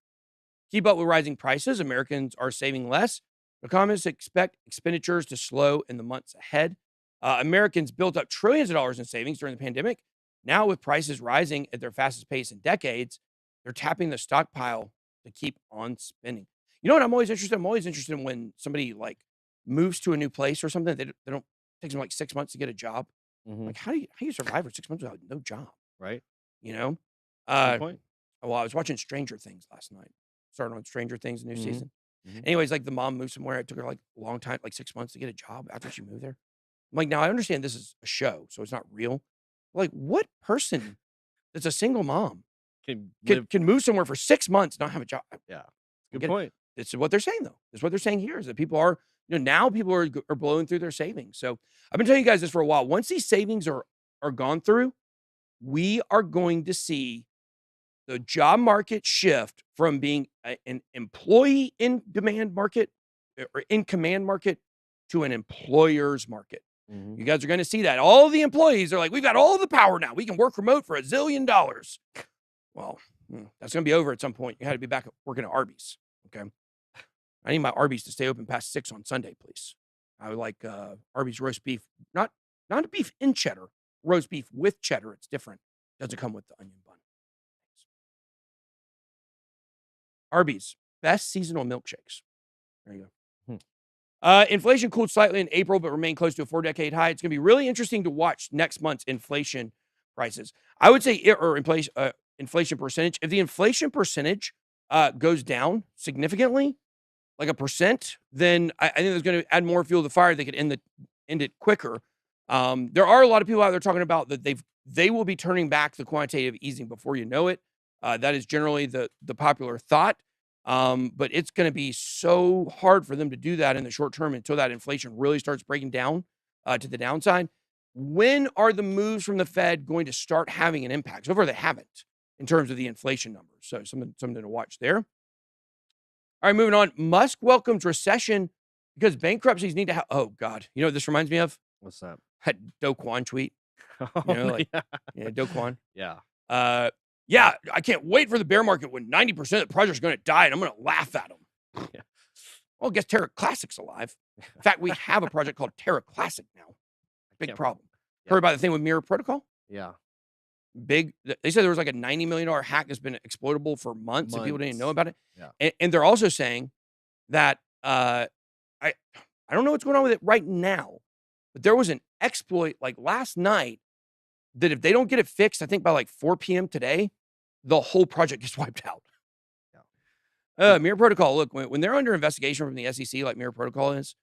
Keep up with rising prices, Americans are saving less. Economists expect expenditures to slow in the months ahead. Americans built up trillions of dollars in savings during the pandemic. Now, with prices rising at their fastest pace in decades, they're tapping the stockpile to keep on spending. You know what I'm always interested in? I'm always interested in when somebody moves to a new place or something. They don't take them 6 months to get a job. Like, how do you survive for 6 months without no job? Right. Good point. Well, I was watching Stranger Things last night. Started on Stranger Things, new Mhm. season. Mhm. Anyways, like the mom moved somewhere. It took her like a long time, like 6 months to get a job after she moved there. I'm like, now I understand this is a show, so it's not real. Like, what person that's a single mom Can live. can move somewhere for 6 months and not have a job? Yeah. I Good get it. point. This is what they're saying, though. This is what they're saying here is that people are, now people are blowing through their savings. So I've been telling you guys this for a while. Once these savings are gone through, we are going to see the job market shift from being an employee in demand market or in command market to an employer's market. Mhm. You guys are going to see that. All the employees are like, we've got all the power now. We can work remote for $1 zillion. Well, that's going to be over at some point. You had to be back working at Arby's. Okay. I need my Arby's to stay open past 6 on Sunday, please. I would like Arby's roast beef, not beef in cheddar, roast beef with cheddar. It's different. Doesn't come with the onion bun. Arby's, best seasonal milkshakes. There you go. Inflation cooled slightly in April, but remained close to a 4-decade high. It's going to be really interesting to watch next month's inflation prices. I would say, inflation percentage. If the inflation percentage goes down significantly, like 1%, then I think there's going to add more fuel to the fire. They could end it quicker. There are a lot of people out there talking about that they will be turning back the quantitative easing before you know it. That is generally the popular thought. But it's going to be so hard for them to do that in the short term until that inflation really starts breaking down to the downside. When are the moves from the Fed going to start having an impact? So far, they haven't in terms of the inflation numbers. So something to watch there. All right, moving on. Musk welcomes recession because bankruptcies need to have. Oh, God. You know what this reminds me of? What's that? That Do Kwon tweet. Oh, Yeah, Do Kwon. Yeah. Yeah, I can't wait for the bear market when 90% of the projects are going to die and I'm going to laugh at them. Yeah. Well, I guess Terra Classic's alive. In fact, we have a project called Terra Classic now. Big problem. Yeah. Heard about the thing with Mirror Protocol? Yeah. They said there was like a $90 million hack that's been exploitable for months and people didn't even know about it. Yeah. And they're also saying that I don't know what's going on with it right now, but there was an exploit like last night that if they don't get it fixed, I think by like 4 p.m. today, the whole project gets wiped out. Yeah. Mirror Protocol, look, when they're under investigation from the SEC, like Mirror Protocol is,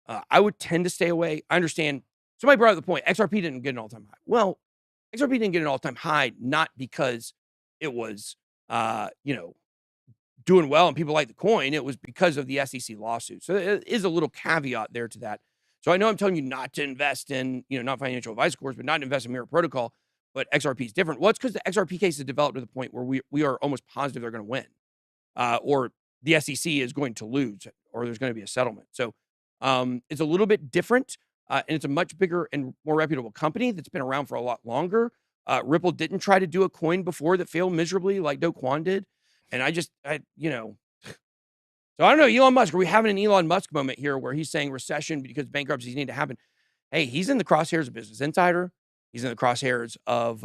I would tend to stay away. I understand. Somebody brought up the point, XRP didn't get an all-time high. Well, XRP didn't get an all-time high, not because it was, doing well and people like the coin. It was because of the SEC lawsuit. So there is a little caveat there to that. So I know I'm telling you not to invest in, not financial advice, of course, but not invest in Mirror Protocol. But XRP is different. Well, it's because the XRP case has developed to the point where we are almost positive they're going to win, or the SEC is going to lose, or there's going to be a settlement. So it's a little bit different, and it's a much bigger and more reputable company that's been around for a lot longer. Ripple didn't try to do a coin before that failed miserably like Do Kwon did. And so I don't know, Elon Musk, are we having an Elon Musk moment here where he's saying recession because bankruptcies need to happen? Hey, he's in the crosshairs of Business Insider. He's in the crosshairs of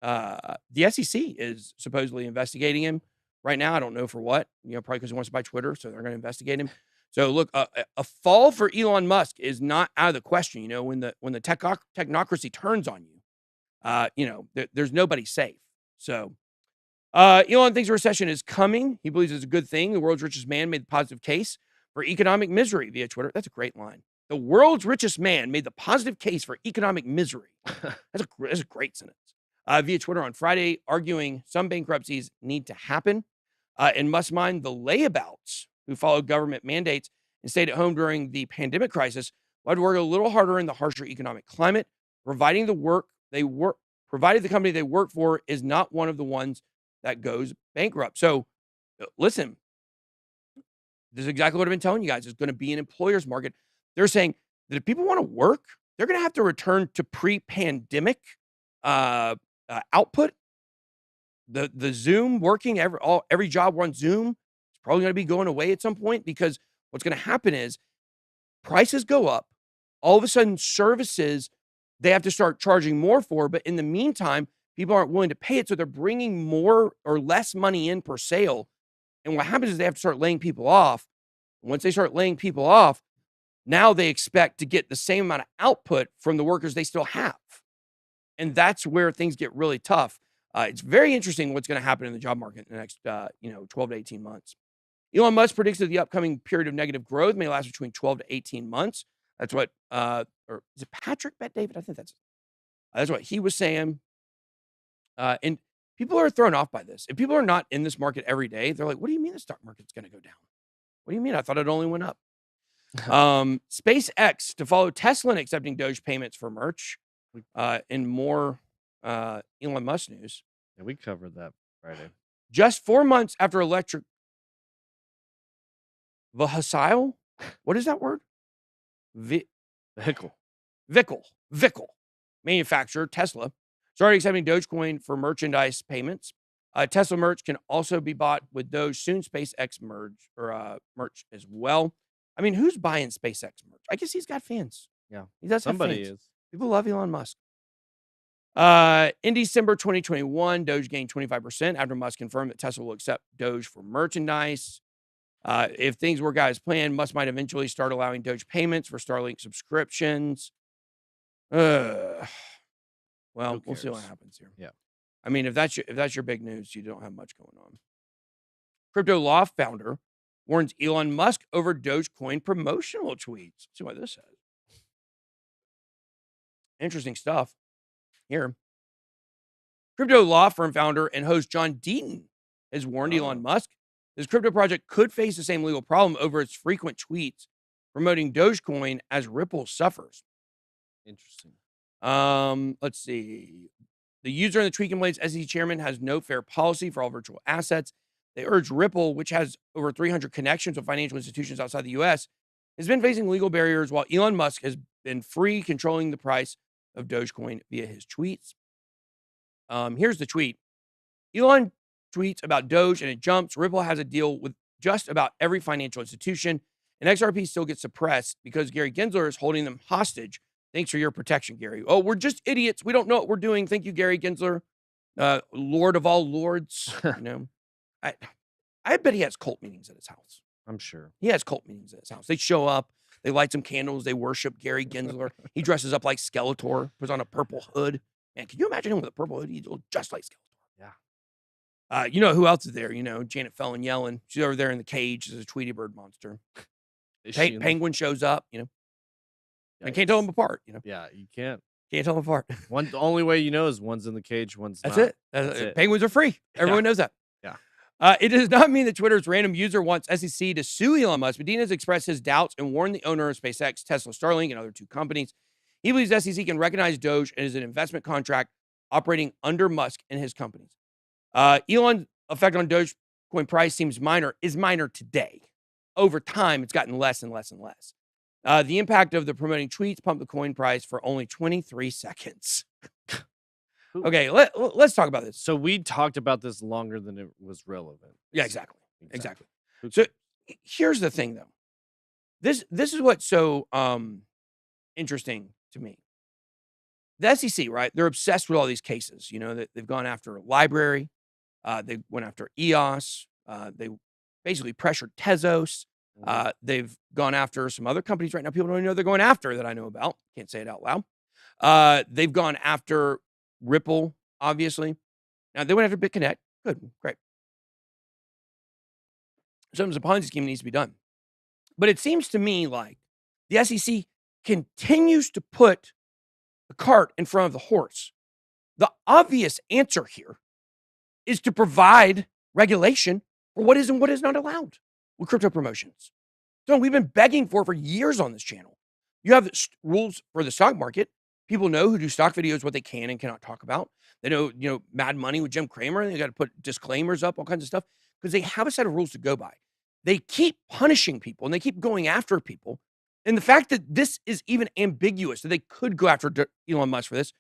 the SEC is supposedly investigating him right now. I don't know for what, probably because he wants to buy Twitter. So they're going to investigate him. So look, a fall for Elon Musk is not out of the question. When the technocracy turns on you, there's nobody safe. So Elon thinks a recession is coming. He believes it's a good thing. The world's richest man made the positive case for economic misery via Twitter. That's a great line. The world's richest man made the positive case for economic misery. That's a great sentence. Via Twitter on Friday, arguing some bankruptcies need to happen. In Musk's mind, the layabouts who followed government mandates and stayed at home during the pandemic crisis will have to work a little harder in the harsher economic climate, provided the company they work for is not one of the ones that goes bankrupt. So listen, this is exactly what I've been telling you guys. It's going to be an employer's market. They're saying that if people want to work, they're going to have to return to pre-pandemic output. The Zoom working, every job runs Zoom. It's probably going to be going away at some point because what's going to happen is prices go up. All of a sudden, services they have to start charging more for. But in the meantime, people aren't willing to pay it. So they're bringing more or less money in per sale. And what happens is they have to start laying people off. Once they start laying people off, now they expect to get the same amount of output from the workers they still have. And that's where things get really tough. It's very interesting what's going to happen in the job market in the next 12 to 18 months. Elon Musk predicts that the upcoming period of negative growth may last between 12 to 18 months. That's what, or is it Patrick Bet David? I think that's what he was saying. And people are thrown off by this. If people are not in this market every day, they're like, what do you mean the stock market's going to go down? What do you mean? I thought it only went up. SpaceX to follow Tesla in accepting Doge payments for merch. In more Elon Musk news. Yeah, we covered that Friday. Just 4 months after electric vehicle, what is that word? Vehicle manufacturer Tesla started accepting Dogecoin for merchandise payments. Tesla merch can also be bought with Doge soon. SpaceX merch as well. I mean, who's buying SpaceX merch? I guess he's got fans. Yeah, he does. Somebody have fans. is. People love Elon Musk. In December 2021, Doge gained 25% after Musk confirmed that Tesla will accept Doge for merchandise. If things work out as planned, Musk might eventually start allowing Doge payments for Starlink subscriptions. Well, we'll see what happens here. Yeah. I mean, if that's your big news, you don't have much going on. Crypto Loft founder warns Elon Musk over Dogecoin promotional tweets. Let's see what this says. Interesting stuff here. Crypto law firm founder and host John Deaton has warned Elon Musk his crypto project could face the same legal problem over its frequent tweets promoting Dogecoin as Ripple suffers. Interesting. Let's see. The user in the tweet complains SEC chairman has no fair policy for all virtual assets. They urge Ripple, which has over 300 connections with financial institutions outside the U.S., has been facing legal barriers while Elon Musk has been free controlling the price of Dogecoin via his tweets. Here's the tweet. Elon tweets about Doge and it jumps. Ripple has a deal with just about every financial institution, and XRP still gets suppressed because Gary Gensler is holding them hostage. Thanks for your protection, Gary. Oh, we're just idiots. We don't know what we're doing. Thank you, Gary Gensler, Lord of all lords. I bet he has cult meetings at his house. I'm sure. He has cult meetings at his house. They show up. They light some candles. They worship Gary Gensler. He dresses up like Skeletor, puts on a purple hood. Man, can you imagine him with a purple hood? He looks just like Skeletor. Yeah. You know who else is there? Janet Fallon yelling. She's over there in the cage as a Tweety Bird monster. Penguin shows up, I can't tell them apart, Yeah, you can't. Can't tell them apart. The only way you know is one's in the cage, one's That's not. it. That's it. Penguins are free. Everyone knows that. Yeah. It does not mean that Twitter's random user wants SEC to sue Elon Musk, but Dean has expressed his doubts and warned the owner of SpaceX, Tesla, Starlink, and other two companies. He believes SEC can recognize Doge as an investment contract operating under Musk and his companies. Elon's effect on Dogecoin price is minor today. Over time, it's gotten less and less and less. The impact of the promoting tweets pumped the coin price for only 23 seconds. Okay, let's talk about this. So we talked about this longer than it was relevant. Yeah, exactly. So here's the thing, though. This is what's so interesting to me. The SEC, right? They're obsessed with all these cases. They've gone after Library. They went after EOS. They basically pressured Tezos. They've gone after some other companies right now. People don't even know they're going after that I know about. Can't say it out loud. They've gone after Ripple, obviously. Now, they went after BitConnect. Good, great. Sometimes a Ponzi scheme needs to be done. But it seems to me like the SEC continues to put the cart in front of the horse. The obvious answer here is to provide regulation for what is and what is not allowed with crypto promotions. So we've been begging for years on this channel. You have rules for the stock market. People know who do stock videos what they can and cannot talk about. They know, Mad Money with Jim Cramer. They got to put disclaimers up, all kinds of stuff, because they have a set of rules to go by. They keep punishing people and they keep going after people. And the fact that this is even ambiguous, that they could go after Elon Musk for this,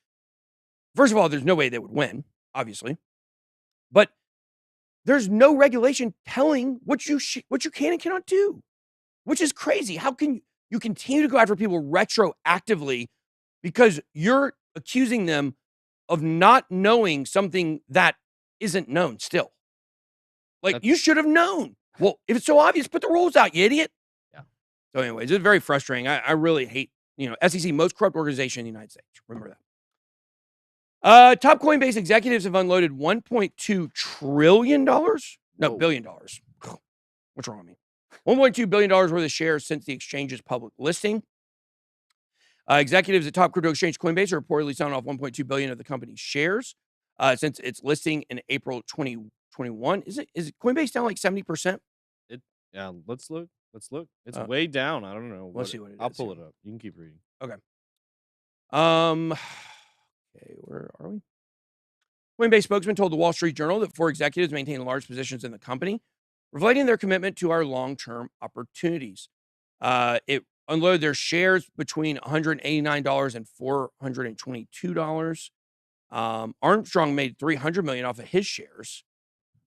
first of all, there's no way they would win, obviously. But there's no regulation telling what you can and cannot do, which is crazy. How can you continue to go after people retroactively because you're accusing them of not knowing something that isn't known still? You should have known. Well, if it's so obvious, put the rules out, you idiot. Yeah. So anyways, it's very frustrating. I really hate, SEC, most corrupt organization in the United States. Remember Top Coinbase executives have unloaded $1.2 trillion. No, Whoa. billion dollars. What's wrong with me? $1.2 billion worth of shares since the exchange's public listing. Executives at top crypto exchange Coinbase are reportedly selling off $1.2 billion of the company's shares since its listing in April 2021. Is it Coinbase down like 70%? Yeah, let's look. It's Uh, way down. I don't know. let's see what it I'll is pull here. it up. You can keep reading. Okay. Okay, where are we? Coinbase spokesman told the Wall Street Journal that 4 executives maintain large positions in the company, reflecting their commitment to our long-term opportunities. It unloaded their shares between $189 and $422. Armstrong made $300 million off of his shares.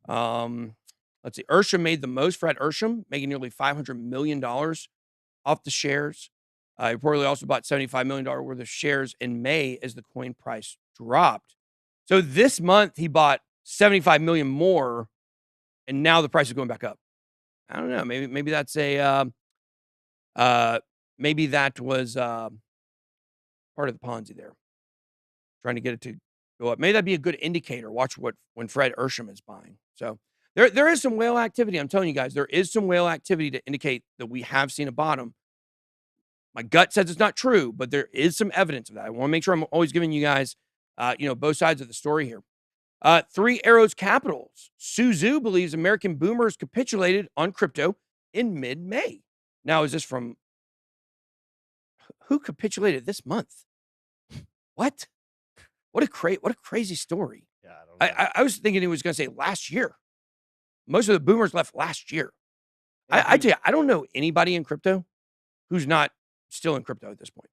Let's see. Ursham made the most. Fred Ursham making nearly $500 million off the shares. He reportedly also bought $75 million worth of shares in May as the coin price dropped. So this month he bought 75 million more, and now the price is going back up. I don't know. Maybe that's a maybe that was part of the Ponzi there, trying to get it to go up. Maybe that'd be a good indicator. Watch when Fred Ursham is buying. So there is some whale activity. I'm telling you guys, there is some whale activity to indicate that we have seen a bottom. My gut says it's not true, but there is some evidence of that. I want to make sure I'm always giving you guys, both sides of the story here. Three Arrows Capitals. Suzu believes American boomers capitulated on crypto in mid-May. Now, is this from who capitulated this month? What? What a crazy story. Yeah, I don't know. I was thinking he was going to say last year. Most of the boomers left last year. Yeah, I tell you, I don't know anybody in crypto who's not still in crypto at this point.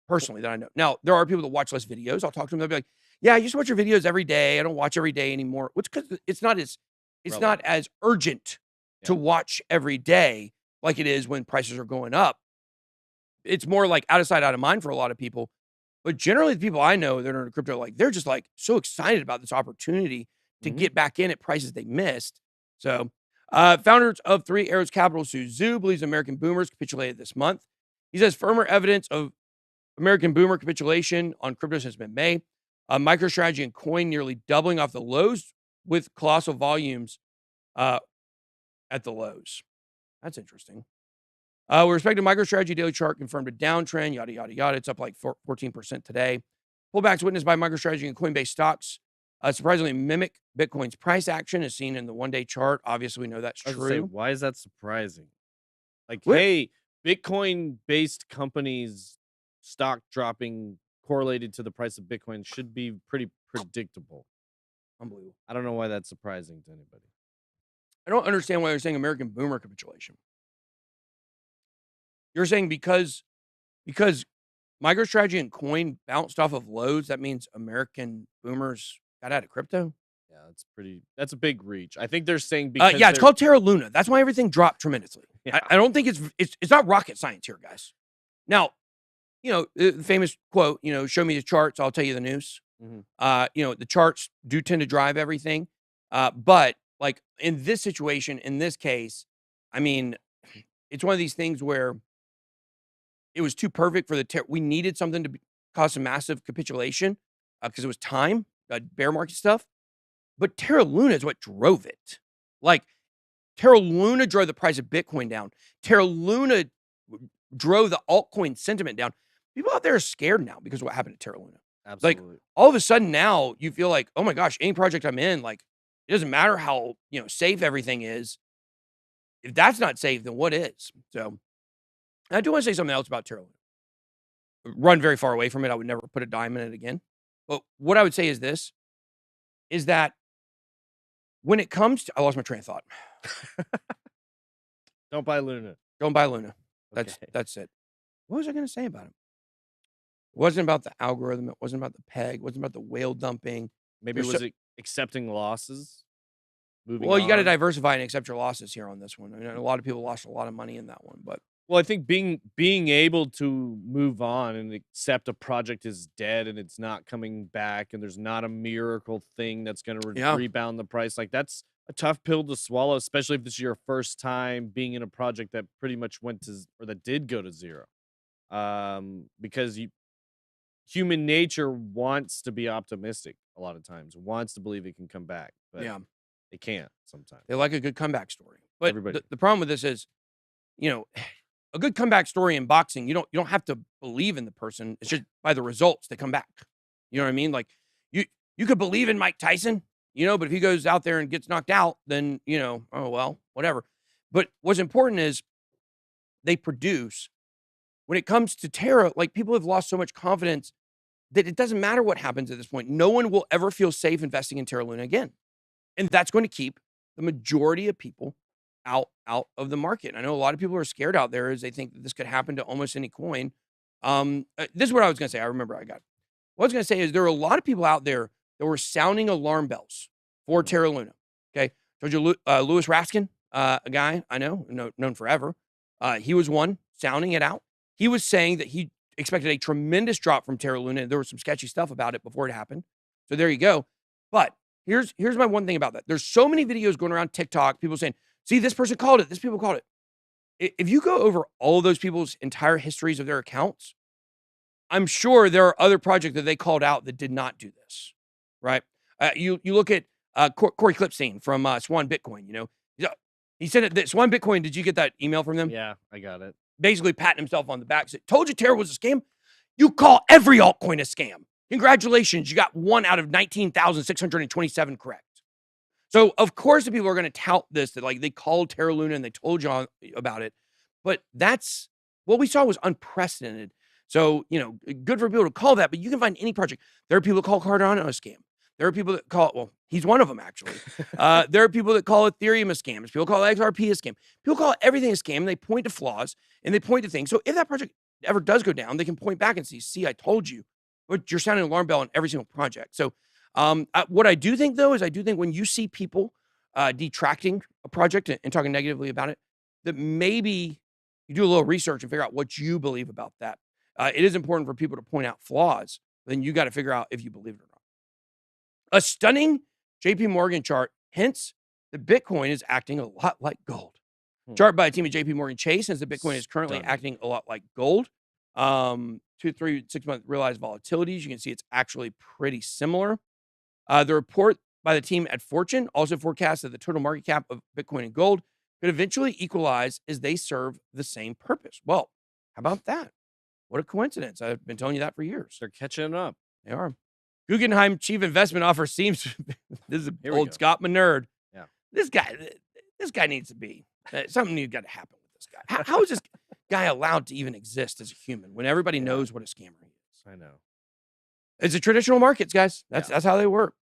Personally, that I know. Now, there are people that watch less videos. I'll talk to them. They'll be like, yeah, I used to watch your videos every day. I don't watch every day anymore. Which because it's not as urgent to watch every day like it is when prices are going up. It's more like out of sight, out of mind for a lot of people. But generally, the people I know that are in crypto, like they're just like so excited about this opportunity to get back in at prices they missed. So, founders of Three Arrows Capital, Suzu, believes American boomers capitulated this month. He says firmer evidence of American boomer capitulation on crypto since mid-May. MicroStrategy and Coin nearly doubling off the lows with colossal volumes at the lows. That's interesting. With respect to MicroStrategy, daily chart confirmed a downtrend, yada, yada, yada. It's up like 14% today. Pullbacks witnessed by MicroStrategy and Coinbase stocks surprisingly mimic Bitcoin's price action as seen in the one-day chart. Obviously, we know that's true. Why is that surprising? Like, What? hey, Bitcoin-based companies stock dropping correlated to the price of Bitcoin should be pretty predictable. Unbelievable. I don't know why that's surprising to anybody. I don't understand why they're saying American boomer capitulation. You're saying because MicroStrategy and Coin bounced off of lows, that means American boomers got out of crypto? Yeah, that's a big reach. I think they're saying because it's called Terra Luna. That's why everything dropped tremendously. Yeah. I don't think it's not rocket science here, guys. Now, the famous quote, show me the charts, I'll tell you the news. The charts do tend to drive everything. But like in this situation, in this case, I mean, it's one of these things where it was too perfect for we needed something to cause some massive capitulation because it was time, bear market stuff. But Terra Luna is what drove it. Like Terra Luna drove the price of Bitcoin down. Terra Luna drove the altcoin sentiment down. People out there are scared now because of what happened to Terra Luna. Absolutely. Like all of a sudden now you feel like, oh my gosh, any project I'm in, like it doesn't matter how safe everything is. If that's not safe, then what is? So I do want to say something else about Terra Luna. Run very far away from it. I would never put a dime in it again. But what I would say is this, is that when it comes to, I lost my train of thought. Don't buy Luna. Don't buy Luna. Okay. That's it. What was I going to say about it? It wasn't about the algorithm. It wasn't about the peg. It wasn't about the whale dumping. Maybe it accepting losses? Well, you got to diversify and accept your losses here on this one. I mean, a lot of people lost a lot of money in that one, but. Well, I think being able to move on and accept a project is dead and it's not coming back and there's not a miracle thing that's going to rebound the price. Like that's a tough pill to swallow, especially if this is your first time being in a project that pretty much that did go to zero. Because human nature wants to be optimistic a lot of times, wants to believe it can come back, but Yeah. it can't sometimes. They like a good comeback story. But Everybody. the problem with this is, you know, a good comeback story in boxing, you don't have to believe in the person. It's just by the results they come back. You know what I mean? Like you could believe in Mike Tyson, you know, but if he goes out there and gets knocked out, then, you know, oh well, whatever. But what's important is they produce. When it comes to Terra, like, people have lost so much confidence that it doesn't matter what happens at this point. No one will ever feel safe investing in Terra Luna again. And that's going to keep the majority of people out of the market. I know a lot of people are scared out there as they think that this could happen to almost any coin. This is what I was going to say. I remember what I was going to say is there are a lot of people out there that were sounding alarm bells for Terra Luna. Okay. Told you Louis Raskin, a guy I know, known forever. He was one sounding it out. He was saying that he expected a tremendous drop from Terra Luna. There was some sketchy stuff about it before it happened. So there you go. But here's my one thing about that. There's so many videos going around TikTok, people saying, see, this person called it. This people called it. If you go over all of those people's entire histories of their accounts, I'm sure there are other projects that they called out that did not do this, right? You look at Corey Klippstein from Swan Bitcoin, you know. He said that Swan Bitcoin, did you get that email from them? Yeah, I got it. Basically patting himself on the back. Said, told you Terra was a scam. You call every altcoin a scam. Congratulations. You got 1 out of 19,627 correct. So, of course, the people are going to tout this, that like they called Terra Luna and they told you about it. But that's what we saw was unprecedented. So, you know, good for people to call that, but you can find any project. There are people that call Cardano a scam. There are people that call, well, he's one of them, actually. There are people that call Ethereum a scam. People call XRP a scam. People call everything a scam, and they point to flaws, and they point to things. So if that project ever does go down, they can point back and see, I told you. But you're sounding an alarm bell on every single project. So what I do think, though, is I do think when you see people detracting a project and talking negatively about it, that maybe you do a little research and figure out what you believe about that. It is important for people to point out flaws, but then you got to figure out if you believe it or not. A stunning JP Morgan chart hints that Bitcoin is acting a lot like gold. Chart by a team at JP Morgan Chase says that Bitcoin is currently acting a lot like gold. 2, 3, 6 month realized volatilities. You can see it's actually pretty similar. The report by the team at Fortune also forecasts that the total market cap of Bitcoin and gold could eventually equalize as they serve the same purpose. Well, how about that? What a coincidence. I've been telling you that for years. They're catching up. They are. Guggenheim chief investment offer seems, this is old Scott Menard. Yeah. This guy needs to be, something needs got to happen with this guy. How is this guy allowed to even exist as a human when everybody knows what a scammer he is? I know. It's a traditional markets, guys. That's how they work.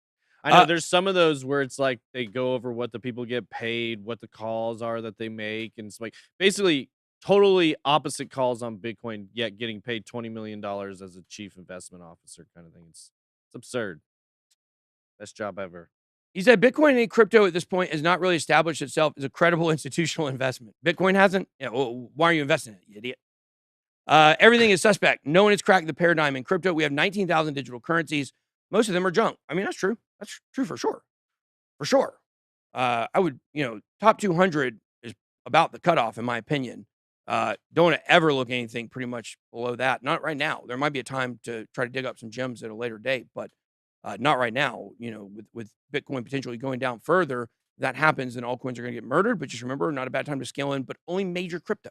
I know there's some of those where it's like they go over what the people get paid, what the calls are that they make. And it's like basically totally opposite calls on Bitcoin, yet getting paid $20 million as a chief investment officer kind of thing. It's absurd. Best job ever. He said Bitcoin and crypto at this point has not really established itself as a credible institutional investment. Bitcoin hasn't? Yeah, well, why are you investing in it, you idiot? Everything is suspect. No one has cracked the paradigm in crypto. We have 19,000 digital currencies. Most of them are junk. I mean, that's true. That's true for sure. For sure. I would, top 200 is about the cutoff, in my opinion. Don't want to ever look anything pretty much below that. Not right now. There might be a time to try to dig up some gems at a later date, but not right now. With Bitcoin potentially going down further, that happens, then altcoins are going to get murdered. But just remember, not a bad time to scale in, but only major crypto.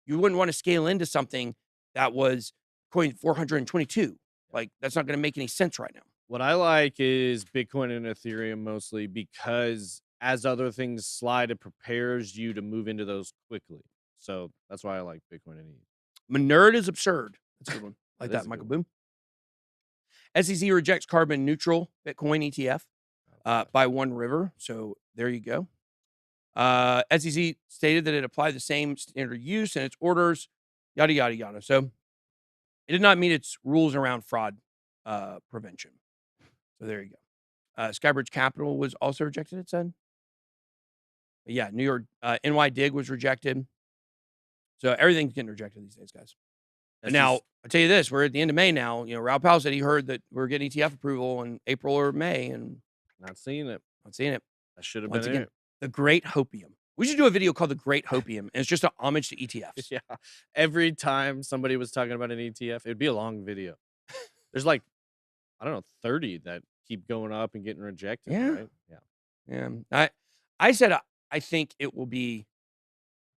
You wouldn't want to scale into something that was coin 422. Like, that's not going to make any sense right now. What I like is Bitcoin and Ethereum mostly because as other things slide, it prepares you to move into those quickly. So that's why I like Bitcoin and ETH. Menard is absurd. That's a good one. Like that, Michael Boom. SEC rejects carbon neutral Bitcoin ETF by One River. So there you go. SEC stated that it applied the same standard use in its orders, yada, yada, yada. So it did not meet its rules around fraud prevention. So there you go. Skybridge Capital was also rejected, it said. But yeah, New York, NY Dig was rejected. So everything's getting rejected these days, guys. And now, I'll tell you this, we're at the end of May now. Raoul Powell said he heard that we're getting ETF approval in April or May, and not seeing it. Not seeing it. I should have Once been again, it. The Great Hopium. We should do a video called The Great Hopium, and it's just a homage to ETFs. Yeah. Every time somebody was talking about an ETF, it'd be a long video. There's like, I don't know, 30 that keep going up and getting rejected, Yeah. right? Yeah. Yeah. I said I think it will be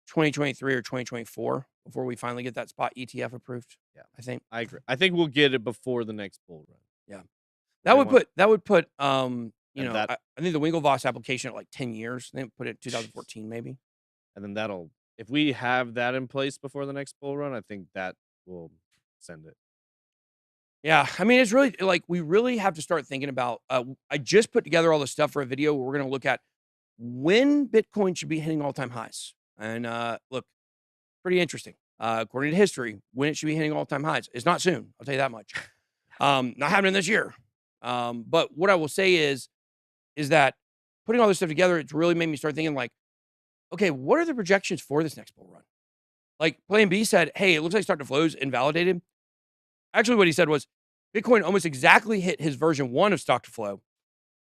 2023 or 2024 before we finally get that spot ETF approved. Yeah. I think. I agree. I think we'll get it before the next bull run. Yeah. They That would want- put And know, that- I think the Winklevoss application at like 10 years. They put it 2014 maybe. And then if we have that in place before the next bull run, I think that will send it. Yeah, I mean, it's really like we really have to start thinking about. I just put together all the stuff for a video where we're going to look at when Bitcoin should be hitting all-time highs. And look, pretty interesting. According to history, when it should be hitting all-time highs, it's not soon. I'll tell you that much. Not happening this year. But what I will say is that putting all this stuff together, it's really made me start thinking like, okay, what are the projections for this next bull run? Like Plan B said, hey, it looks like Stock to Flow's invalidated. Actually, what he said was Bitcoin almost exactly hit his version 1 of Stock to Flow,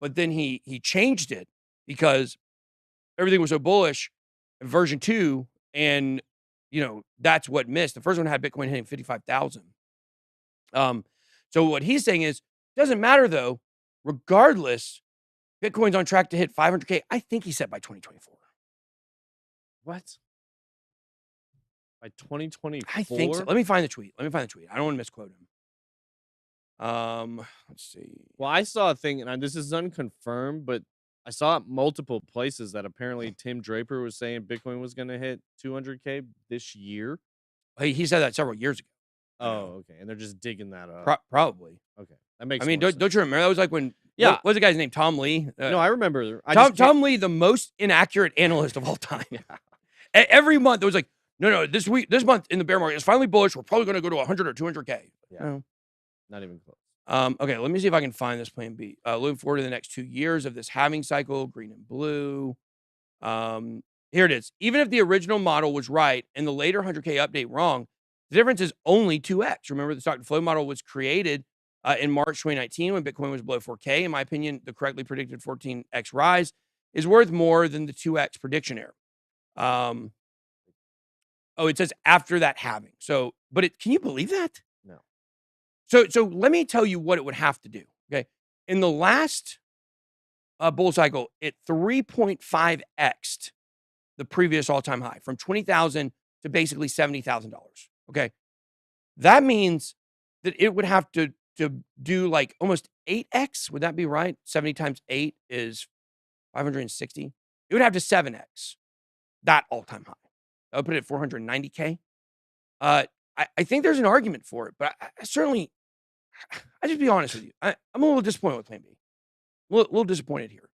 but then he changed it because everything was so bullish in version 2, and that's what missed. The first one had Bitcoin hitting 55,000. So what he's saying is, doesn't matter though, regardless, Bitcoin's on track to hit 500K. I think he said by 2024. What? By 2024? I think so. Let me find the tweet. I don't want to misquote him. Let's see. Well, I saw a thing, and this is unconfirmed, but I saw it multiple places that apparently Tim Draper was saying Bitcoin was going to hit 200K this year. He said that several years ago. Oh, okay. And they're just digging that up. Probably. Okay. That makes I mean, more don't you remember? That was like when, Yeah. what was the guy's name? Tom Lee? No, I remember. Tom Lee, the most inaccurate analyst of all time. Every month, it was like, no, this month in the bear market is finally bullish. We're probably going to go to 100 or 200K. Yeah. No. Not even close. Okay, let me see if I can find this Plan B. Looking forward to the next 2 years of this halving cycle, green and blue. Here it is. Even if the original model was right and the later 100K update wrong, the difference is only 2x. Remember, the stock to flow model was created in March 2019 when Bitcoin was below 4K. In my opinion, the correctly predicted 14x rise is worth more than the 2x prediction error. It says after that halving. So, can you believe that? No. So let me tell you what it would have to do. Okay. In the last bull cycle, it 3.5x'd the previous all-time high from $20,000 to basically $70,000. Okay. That means that it would have to do like almost 8x. Would that be right? 70 times 8 is 560. It would have to 7x that all-time high. I would put it at 490K. I think there's an argument for it, but I certainly, I just be honest with you. I'm a little disappointed with Plan B. A little disappointed here.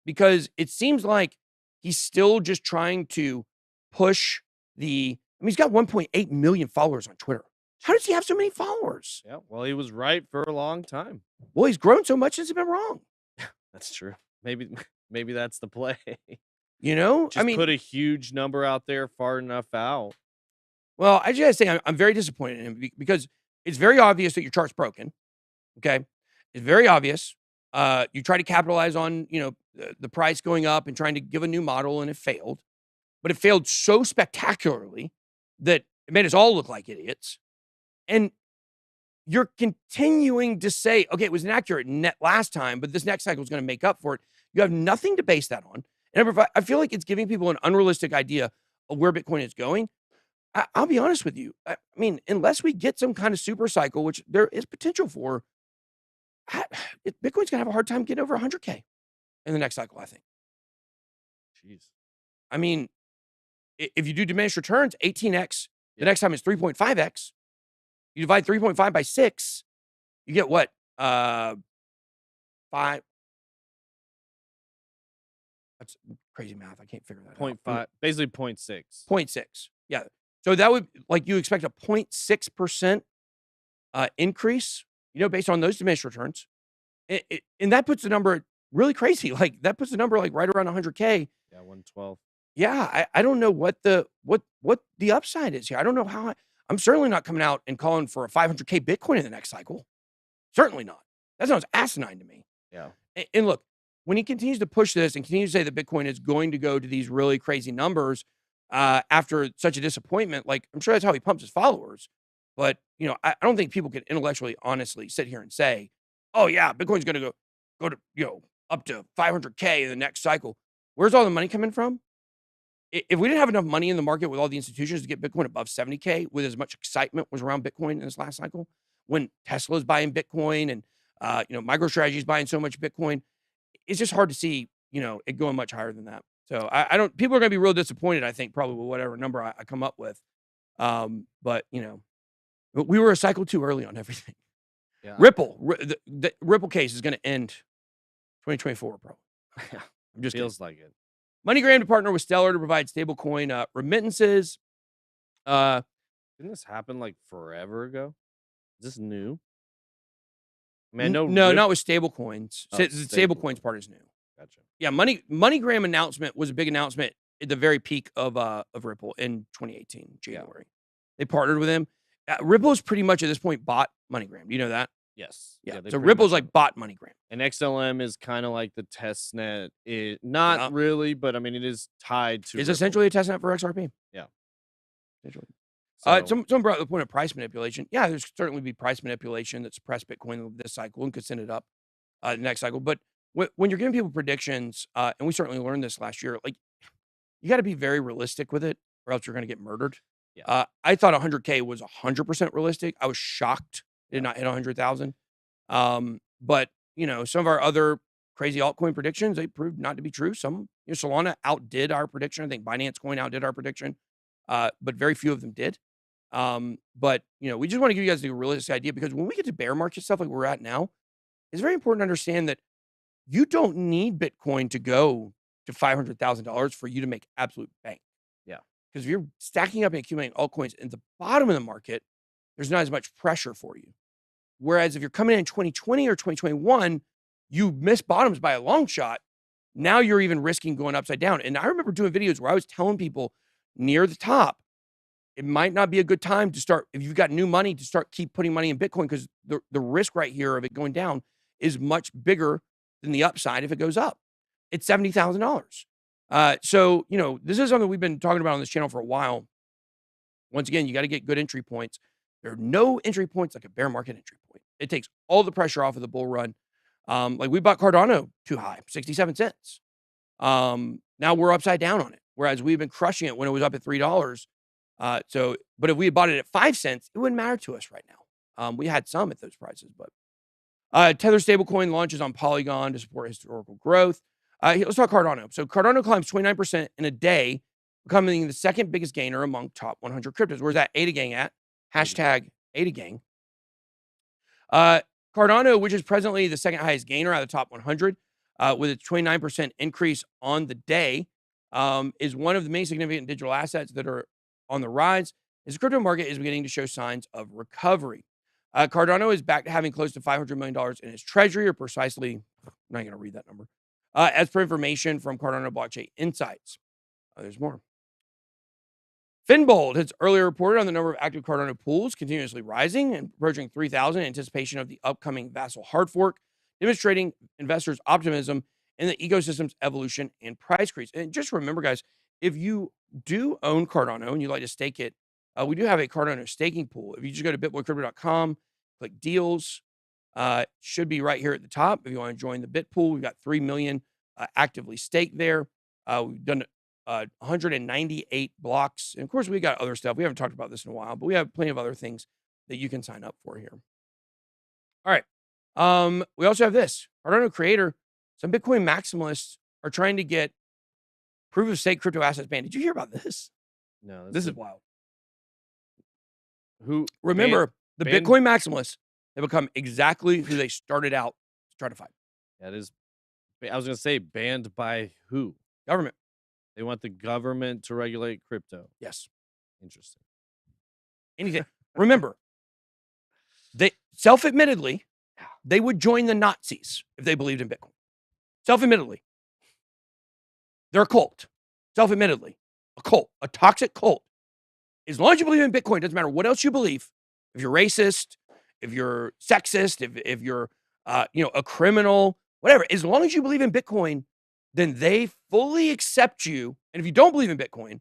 Because it seems like he's still just trying to push he's got 1.8 million followers on Twitter. How does he have so many followers? Yeah, well, he was right for a long time. Well, he's grown so much since he's been wrong. That's true. Maybe that's the play. Just put a huge number out there far enough out. Well, I just gotta say, I'm very disappointed in him because it's very obvious that your chart's broken. Okay. It's very obvious. You try to capitalize on, the price going up and trying to give a new model, and it failed. But it failed so spectacularly that it made us all look like idiots. And you're continuing to say, okay, it was inaccurate net last time, but this next cycle is going to make up for it. You have nothing to base that on. And I feel like it's giving people an unrealistic idea of where Bitcoin is going. I'll be honest with you. I mean, unless we get some kind of super cycle, which there is potential for, Bitcoin's going to have a hard time getting over 100K in the next cycle, I think. Jeez. I mean, if you do diminished returns, 18x, the next time is 3.5x. You divide 3.5 by 6, you get what? 5. That's crazy math. I can't figure that 0.5, out. basically 0.6. 0.6. Yeah. So that would, you expect a 0.6% increase, based on those diminished returns. And that puts the number really crazy. Like, that puts the number like right around 100K. Yeah, 112. Yeah, I don't know what the upside is here. I don't know how. I'm certainly not coming out and calling for a 500K Bitcoin in the next cycle. Certainly not. That sounds asinine to me. Yeah. And look, when he continues to push this and continues to say that Bitcoin is going to go to these really crazy numbers after such a disappointment, like, I'm sure that's how he pumps his followers. But, I don't think people can intellectually, honestly sit here and say, oh, yeah, Bitcoin's going to go to, up to 500K in the next cycle. Where's all the money coming from? If we didn't have enough money in the market with all the institutions to get Bitcoin above 70K, with as much excitement was around Bitcoin in this last cycle, when Tesla's buying Bitcoin and, MicroStrategy's buying so much Bitcoin, it's just hard to see, it going much higher than that. So I don't, people are going to be real disappointed, I think, probably with whatever number I come up with. But, we were a cycle too early on everything. Yeah. Ripple, the Ripple case is going to end 2024, bro. I'm just Feels like it. MoneyGram to partner with Stellar to provide stablecoin remittances. Didn't this happen like forever ago? Is this new? I mean, I know No, not with stablecoins. Oh, The stablecoins part is new. Gotcha. Yeah, MoneyGram announcement was a big announcement at the very peak of Ripple in 2018, January. Yeah. They partnered with him. Ripple's pretty much at this point bought MoneyGram. Do you know that? Yes. Yeah. So Ripple's like bought MoneyGram. And XLM is kind of like the test net. Not really, but I mean, it is tied to. It's essentially a test net for XRP. Yeah. Essentially. So, someone brought up the point of price manipulation. Yeah, there's certainly be price manipulation that suppressed Bitcoin this cycle and could send it up next cycle. But when you're giving people predictions, and we certainly learned this last year, like you got to be very realistic with it, or else you're going to get murdered. Yeah. I thought 100K was 100% realistic. I was shocked it did not hit 100,000. But some of our other crazy altcoin predictions, they proved not to be true. Some, Solana outdid our prediction. I think Binance Coin outdid our prediction, but very few of them did. But we just want to give you guys a realistic idea, because when we get to bear market stuff like we're at now, it's very important to understand that you don't need Bitcoin to go to $500,000 for you to make absolute bank. Yeah. Because if you're stacking up and accumulating altcoins at the bottom of the market, there's not as much pressure for you. Whereas if you're coming in 2020 or 2021, you miss bottoms by a long shot. Now you're even risking going upside down. And I remember doing videos where I was telling people near the top, it might not be a good time to start, if you've got new money, to start keep putting money in Bitcoin, because the risk right here of it going down is much bigger than the upside if it goes up. It's $70,000. So, this is something we've been talking about on this channel for a while. Once again, you got to get good entry points. There are no entry points like a bear market entry point. It takes all the pressure off of the bull run. Like we bought Cardano too high, 67 cents. Now we're upside down on it, whereas we've been crushing it when it was up at $3. But if we had bought it at 5 cents, it wouldn't matter to us right now. We had some at those prices, but Tether stablecoin launches on Polygon to support historical growth. Let's talk Cardano. So Cardano climbs 29% in a day, becoming the second biggest gainer among top 100 cryptos. Where's that ADA gang at? Hashtag ADA gang. Cardano, which is presently the second highest gainer out of the top 100, with a 29% increase on the day, is one of the main significant digital assets that are on the rise as the crypto market is beginning to show signs of recovery. Cardano is back to having close to $500 million in its treasury, or precisely, I'm not going to read that number, as per information from Cardano Blockchain Insights. There's more. Finbold has earlier reported on the number of active Cardano pools continuously rising and approaching 3,000 in anticipation of the upcoming Vassal hard fork, demonstrating investors' optimism in the ecosystem's evolution and price increase. And just remember, guys, if you do own Cardano and you like to stake it, we do have a Cardano staking pool. If you just go to bitboycrypto.com, click deals, should be right here at the top. If you want to join the Bit pool, we've got 3 million actively staked there. We've done 198 blocks. And of course, we got other stuff. We haven't talked about this in a while, but we have plenty of other things that you can sign up for here. All right. We also have this. Cardano creator. Some Bitcoin maximalists are trying to get proof of stake crypto assets banned. Did you hear about this? No. This is wild. Who? Remember, the Bitcoin maximalists have become exactly who they started out to try to fight. That is, I was going to say, banned by who? Government. They want the government to regulate crypto. Yes. Interesting. Anything. Remember, they self-admittedly, they would join the Nazis if they believed in Bitcoin. Self-admittedly. They're a cult. Self-admittedly. A cult. A toxic cult. As long as you believe in Bitcoin, it doesn't matter what else you believe. If you're racist, if you're sexist, if you're a criminal, whatever. As long as you believe in Bitcoin, then they fully accept you. And if you don't believe in Bitcoin,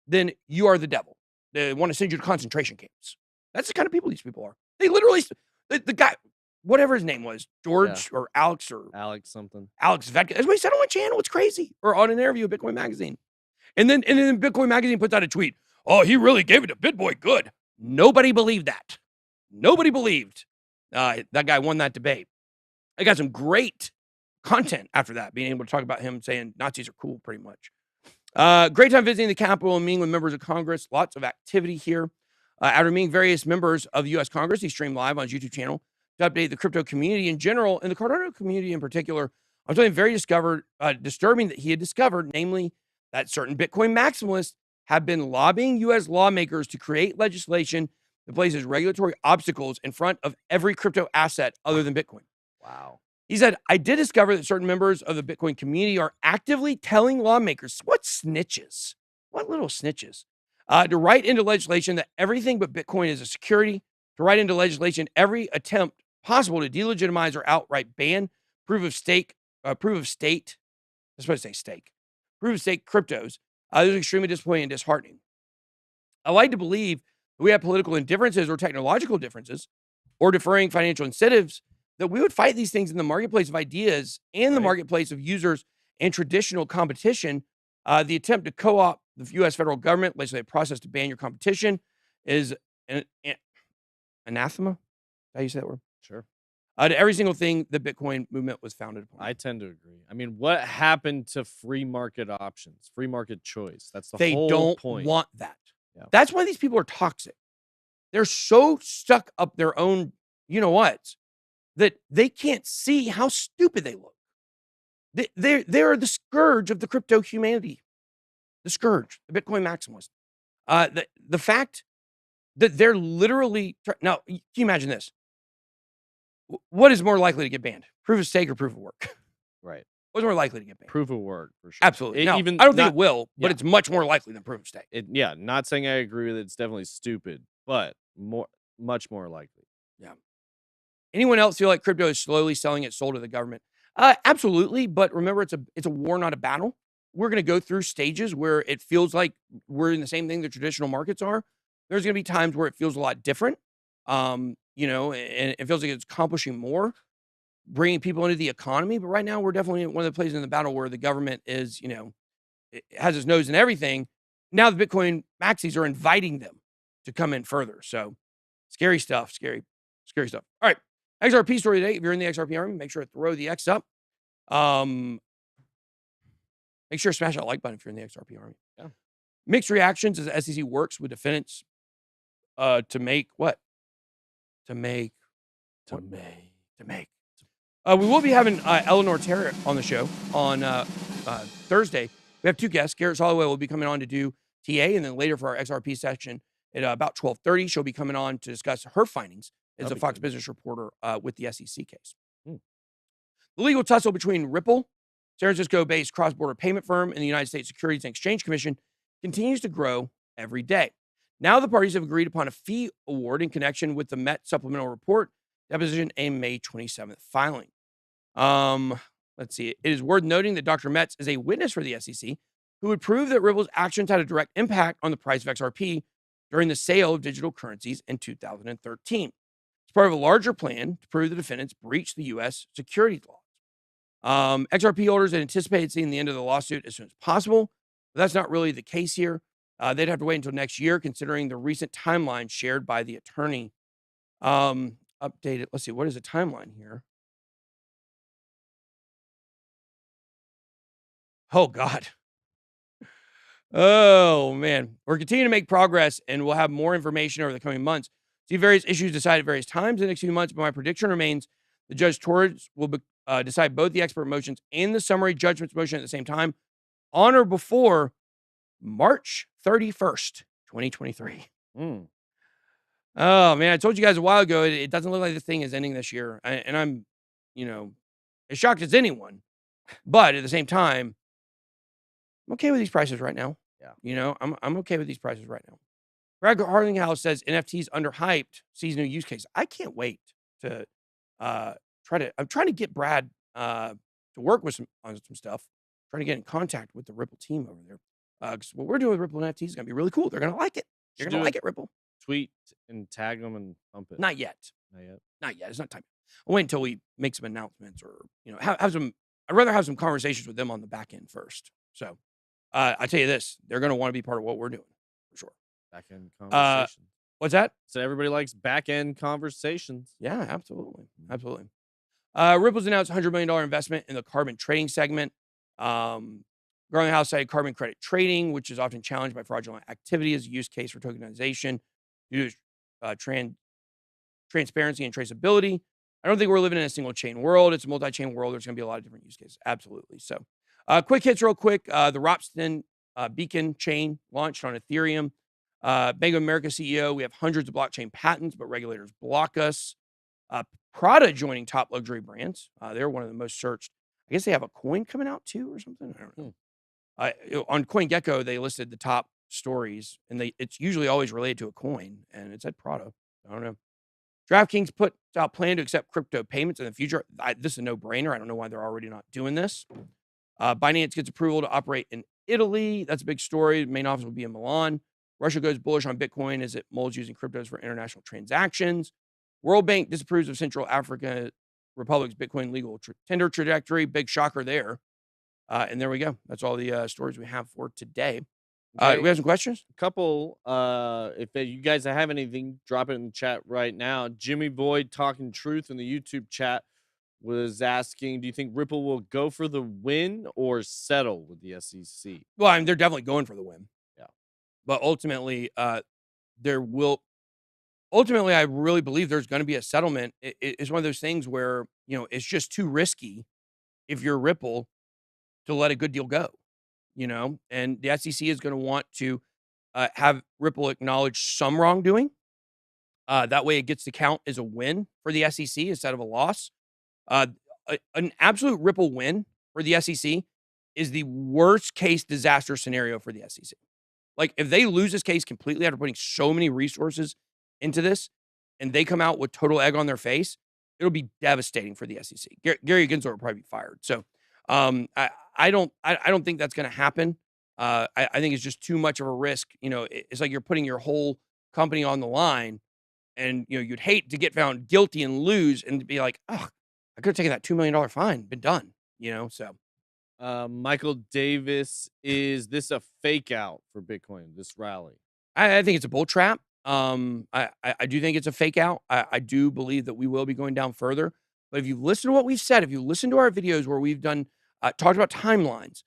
then you are the devil. They want to send you to concentration camps. That's the kind of people these people are. They literally, the guy, whatever his name was, George or Alex something. Alex Vedka. That's what he said on my channel. It's crazy. Or on an interview with Bitcoin Magazine. And then Bitcoin Magazine puts out a tweet. Oh, he really gave it to BitBoy good. Nobody believed that. Nobody believed that guy won that debate. I got some great content after that, being able to talk about him saying Nazis are cool, pretty much. Great time visiting the Capitol and meeting with members of Congress. Lots of activity here. After meeting various members of the U.S. Congress, he streamed live on his YouTube channel to update the crypto community in general and the Cardano community in particular on something very disturbing that he had discovered, namely that certain Bitcoin maximalists have been lobbying U.S. lawmakers to create legislation that places regulatory obstacles in front of every crypto asset other than Bitcoin. Wow. He said, I did discover that certain members of the Bitcoin community are actively telling lawmakers, what snitches, what little snitches, to write into legislation that everything but Bitcoin is a security, to write into legislation every attempt possible to delegitimize or outright ban proof of stake cryptos. This is extremely disappointing and disheartening. I like to believe that we have political indifferences or technological differences or deferring financial incentives, that we would fight these things in the marketplace of ideas and the marketplace of users and traditional competition. The attempt to co-opt the U.S. federal government legislative process to ban your competition is an anathema. Is that how you say that word? Sure. To every single thing the Bitcoin movement was founded upon. I tend to agree. I mean, what happened to free market options, free market choice? That's the They whole don't point. want that. Yeah. That's why these people are toxic. They're so stuck up their own, you know what, that they can't see how stupid they look. They are the scourge of the crypto humanity. The scourge, the Bitcoin maximalist. The fact that they're literally now, can you imagine this? What is more likely to get banned? Proof of stake or proof of work? Right. What's more likely to get banned? Proof of work, for sure. Absolutely. Now, I don't think it will, but it's much more likely than proof of stake. Not saying I agree with it. It's definitely stupid, but much more likely. Yeah. Anyone else feel like crypto is slowly selling its soul to the government? Absolutely. But remember, it's a war, not a battle. We're going to go through stages where it feels like we're in the same thing the traditional markets are. There's going to be times where it feels a lot different. And it feels like it's accomplishing more, bringing people into the economy. But right now, we're definitely in one of the places in the battle where the government is, it has its nose in everything. Now the Bitcoin maxis are inviting them to come in further. So scary stuff, scary stuff. All right. XRP story today. If you're in the XRP army, make sure to throw the X up. Make sure to smash that like button if you're in the XRP army. Yeah. Mixed reactions as the SEC works with defendants to make what? To make. We will be having Eleanor Terra on the show on Thursday. We have two guests. Garrett Holloway will be coming on to do TA, and then later for our XRP section at about 12:30, she'll be coming on to discuss her findings as a Fox Business reporter with the SEC case. The legal tussle between Ripple, San Francisco-based cross-border payment firm, and the United States Securities and Exchange Commission continues to grow every day. Now the parties have agreed upon a fee award in connection with the Met supplemental report deposition and May 27th filing. Let's see. It is worth noting that Dr. Metz is a witness for the SEC who would prove that Ripple's actions had a direct impact on the price of XRP during the sale of digital currencies in 2013. It's part of a larger plan to prove the defendants breached the U.S. securities laws. XRP holders had anticipated seeing the end of the lawsuit as soon as possible, but that's not really the case here. They'd have to wait until next year, considering the recent timeline shared by the attorney. Updated. Let's see. What is the timeline here? Oh, God. Oh, man. We're continuing to make progress, and we'll have more information over the coming months. See various issues decided at various times in the next few months, but my prediction remains the Judge Torres will decide both the expert motions and the summary judgments motion at the same time on or before March 31st, 2023. Oh, man. I told you guys a while ago, it doesn't look like this thing is ending this year. And I'm, as shocked as anyone. But at the same time, I'm okay with these prices right now. Yeah. I'm okay with these prices right now. Brad Harlinghouse says NFTs underhyped, sees new use case. I can't wait to I'm trying to get Brad to work with on some stuff. Trying to get in contact with the Ripple team over there. Because what we're doing with Ripple NFTs is going to be really cool. They're going to like it. You're going to like it, Ripple. tweet and tag them and pump it? Not yet. Not yet. Not yet. It's not time. I'll wait until we make some announcements, or have some. I'd rather have some conversations with them on the back end first. So I tell you this, they're going to want to be part of what we're doing for sure. Back end conversations. What's that? So everybody likes back end conversations. Yeah, absolutely, absolutely. Ripple's announced $100 million investment in the carbon trading segment. Growing house cited carbon credit trading, which is often challenged by fraudulent activity, as a use case for tokenization due to transparency and traceability. I don't think we're living in a single chain world. It's a multi-chain world. There's going to be a lot of different use cases. Absolutely. So quick hits real quick. The Ropsten Beacon chain launched on Ethereum. Bank of America CEO, we have hundreds of blockchain patents, but regulators block us. Prada joining top luxury brands. They're one of the most searched. I guess they have a coin coming out too or something. I don't know. On CoinGecko, they listed the top stories, and it's usually always related to a coin, and it said Prada. I don't know. DraftKings put out plan to accept crypto payments in the future. This is a no-brainer. I don't know why they're already not doing this. Binance gets approval to operate in Italy. That's a big story. The main office will be in Milan. Russia goes bullish on Bitcoin as it molds using cryptos for international transactions. World Bank disapproves of Central Africa Republic's Bitcoin legal tender trajectory. Big shocker there. And there we go. That's all the stories we have for today. Okay. We have some questions? A couple. If you guys have anything, drop it in the chat right now. Jimmy Boyd Talking Truth in the YouTube chat was asking, do you think Ripple will go for the win or settle with the SEC? Well, I mean, they're definitely going for the win. Yeah. But ultimately, there will... Ultimately, I really believe there's going to be a settlement. It's one of those things where, it's just too risky if you're Ripple to let a good deal go, and the SEC is going to want to have Ripple acknowledge some wrongdoing. That way it gets to count as a win for the SEC instead of a loss. An absolute Ripple win for the SEC is the worst case disaster scenario for the SEC. Like, if they lose this case completely after putting so many resources into this, and they come out with total egg on their face, it'll be devastating for the SEC. Gary Gensler will probably be fired. So I don't think that's going to happen. I think it's just too much of a risk. It's like you're putting your whole company on the line, and you'd hate to get found guilty and lose and be like, oh, I could have taken that $2 million fine, been done. So. Michael Davis, is this a fake out for Bitcoin, this rally? I think it's a bull trap. I do think it's a fake out. I do believe that we will be going down further. But if you listen to what we've said, if you listen to our videos where we've done talked about timelines,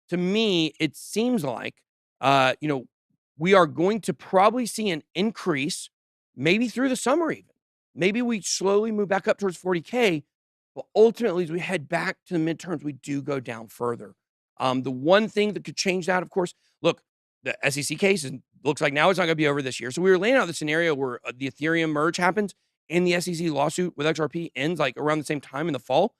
to me, it seems like we are going to probably see an increase, maybe through the summer even. Maybe we slowly move back up towards 40K, but ultimately, as we head back to the midterms, we do go down further. The one thing that could change that, of course, look, the SEC case looks like now it's not going to be over this year. So we were laying out the scenario where the Ethereum merge happens and the SEC lawsuit with XRP ends like around the same time in the fall.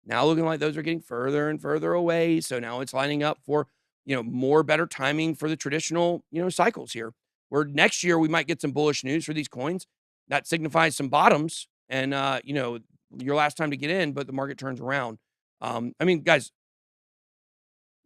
Now looking like those are getting further and further away. So now it's lining up for, more better timing for the traditional, cycles here, where next year we might get some bullish news for these coins. That signifies some bottoms and, your last time to get in, but the market turns around. Guys,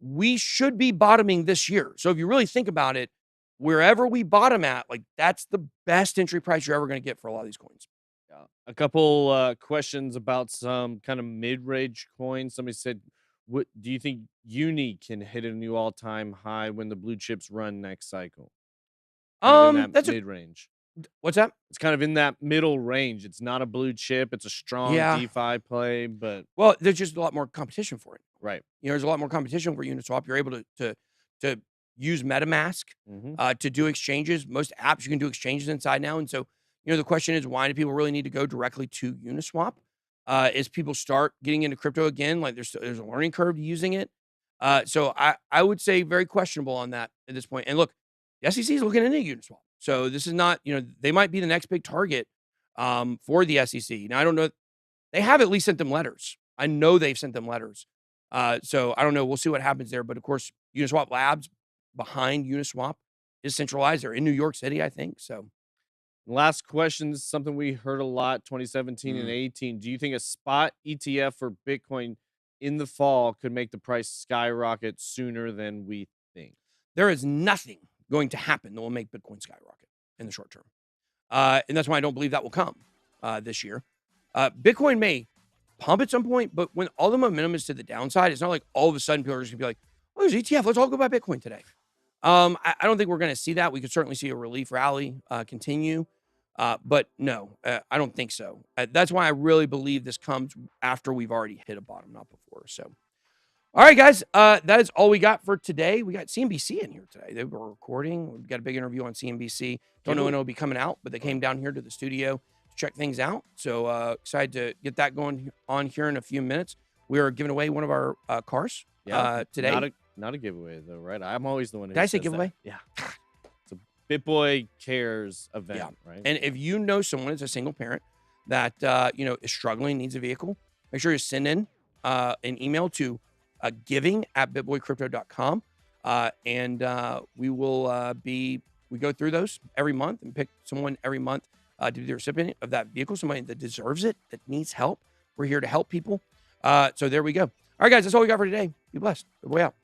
we should be bottoming this year. So if you really think about it, wherever we bottom at, like, that's the best entry price you're ever going to get for a lot of these coins. Yeah. A couple questions about some kind of mid-range coins. Somebody said, "What do you think Uni can hit a new all-time high when the blue chips run next cycle?" Kind of in that mid-range. What's that? It's kind of in that middle range. It's not a blue chip. It's a strong DeFi play, but there's just a lot more competition for it. Right. There's a lot more competition for Uniswap. You're able to use MetaMask to do exchanges. Most apps you can do exchanges inside now, and so the question is, why do people really need to go directly to Uniswap? As people start getting into crypto again, like there's a learning curve to using it. So I would say very questionable on that at this point. And look, the SEC is looking into Uniswap. So this is not, they might be the next big target for the SEC. Now, I don't know. They have at least sent them letters. I know they've sent them letters. So I don't know. We'll see what happens there. But of course, Uniswap Labs behind Uniswap is centralized. They're in New York City, I think. So last question. This is something we heard a lot 2017 and 18. Do you think a spot ETF for Bitcoin in the fall could make the price skyrocket sooner than we think? There is nothing going to happen that will make Bitcoin skyrocket in the short term. And that's why I don't believe that will come this year. Bitcoin may pump at some point, but when all the momentum is to the downside, it's not like all of a sudden people are just gonna be like, oh, there's ETF, let's all go buy Bitcoin today. I don't think we're going to see that. We could certainly see a relief rally continue, but no, I don't think so. That's why I really believe this comes after we've already hit a bottom, not before. So, all right, guys, that is all we got for today. We got CNBC in here today. They were recording. We've got a big interview on CNBC. Don't know when it'll be coming out, but they came down here to the studio to check things out. So excited to get that going on here in a few minutes. We are giving away one of our cars today. Not a giveaway though, right? I'm always the one who Did I say says giveaway? that. Yeah. It's a BitBoy Cares event, right? And if you know someone that's a single parent that is struggling, needs a vehicle, make sure you send in an email to giving@bitboycrypto.com. And we will we go through those every month and pick someone every month to be the recipient of that vehicle, somebody that deserves it, that needs help. We're here to help people. So there we go. All right, guys, that's all we got for today. Be blessed. Good way out.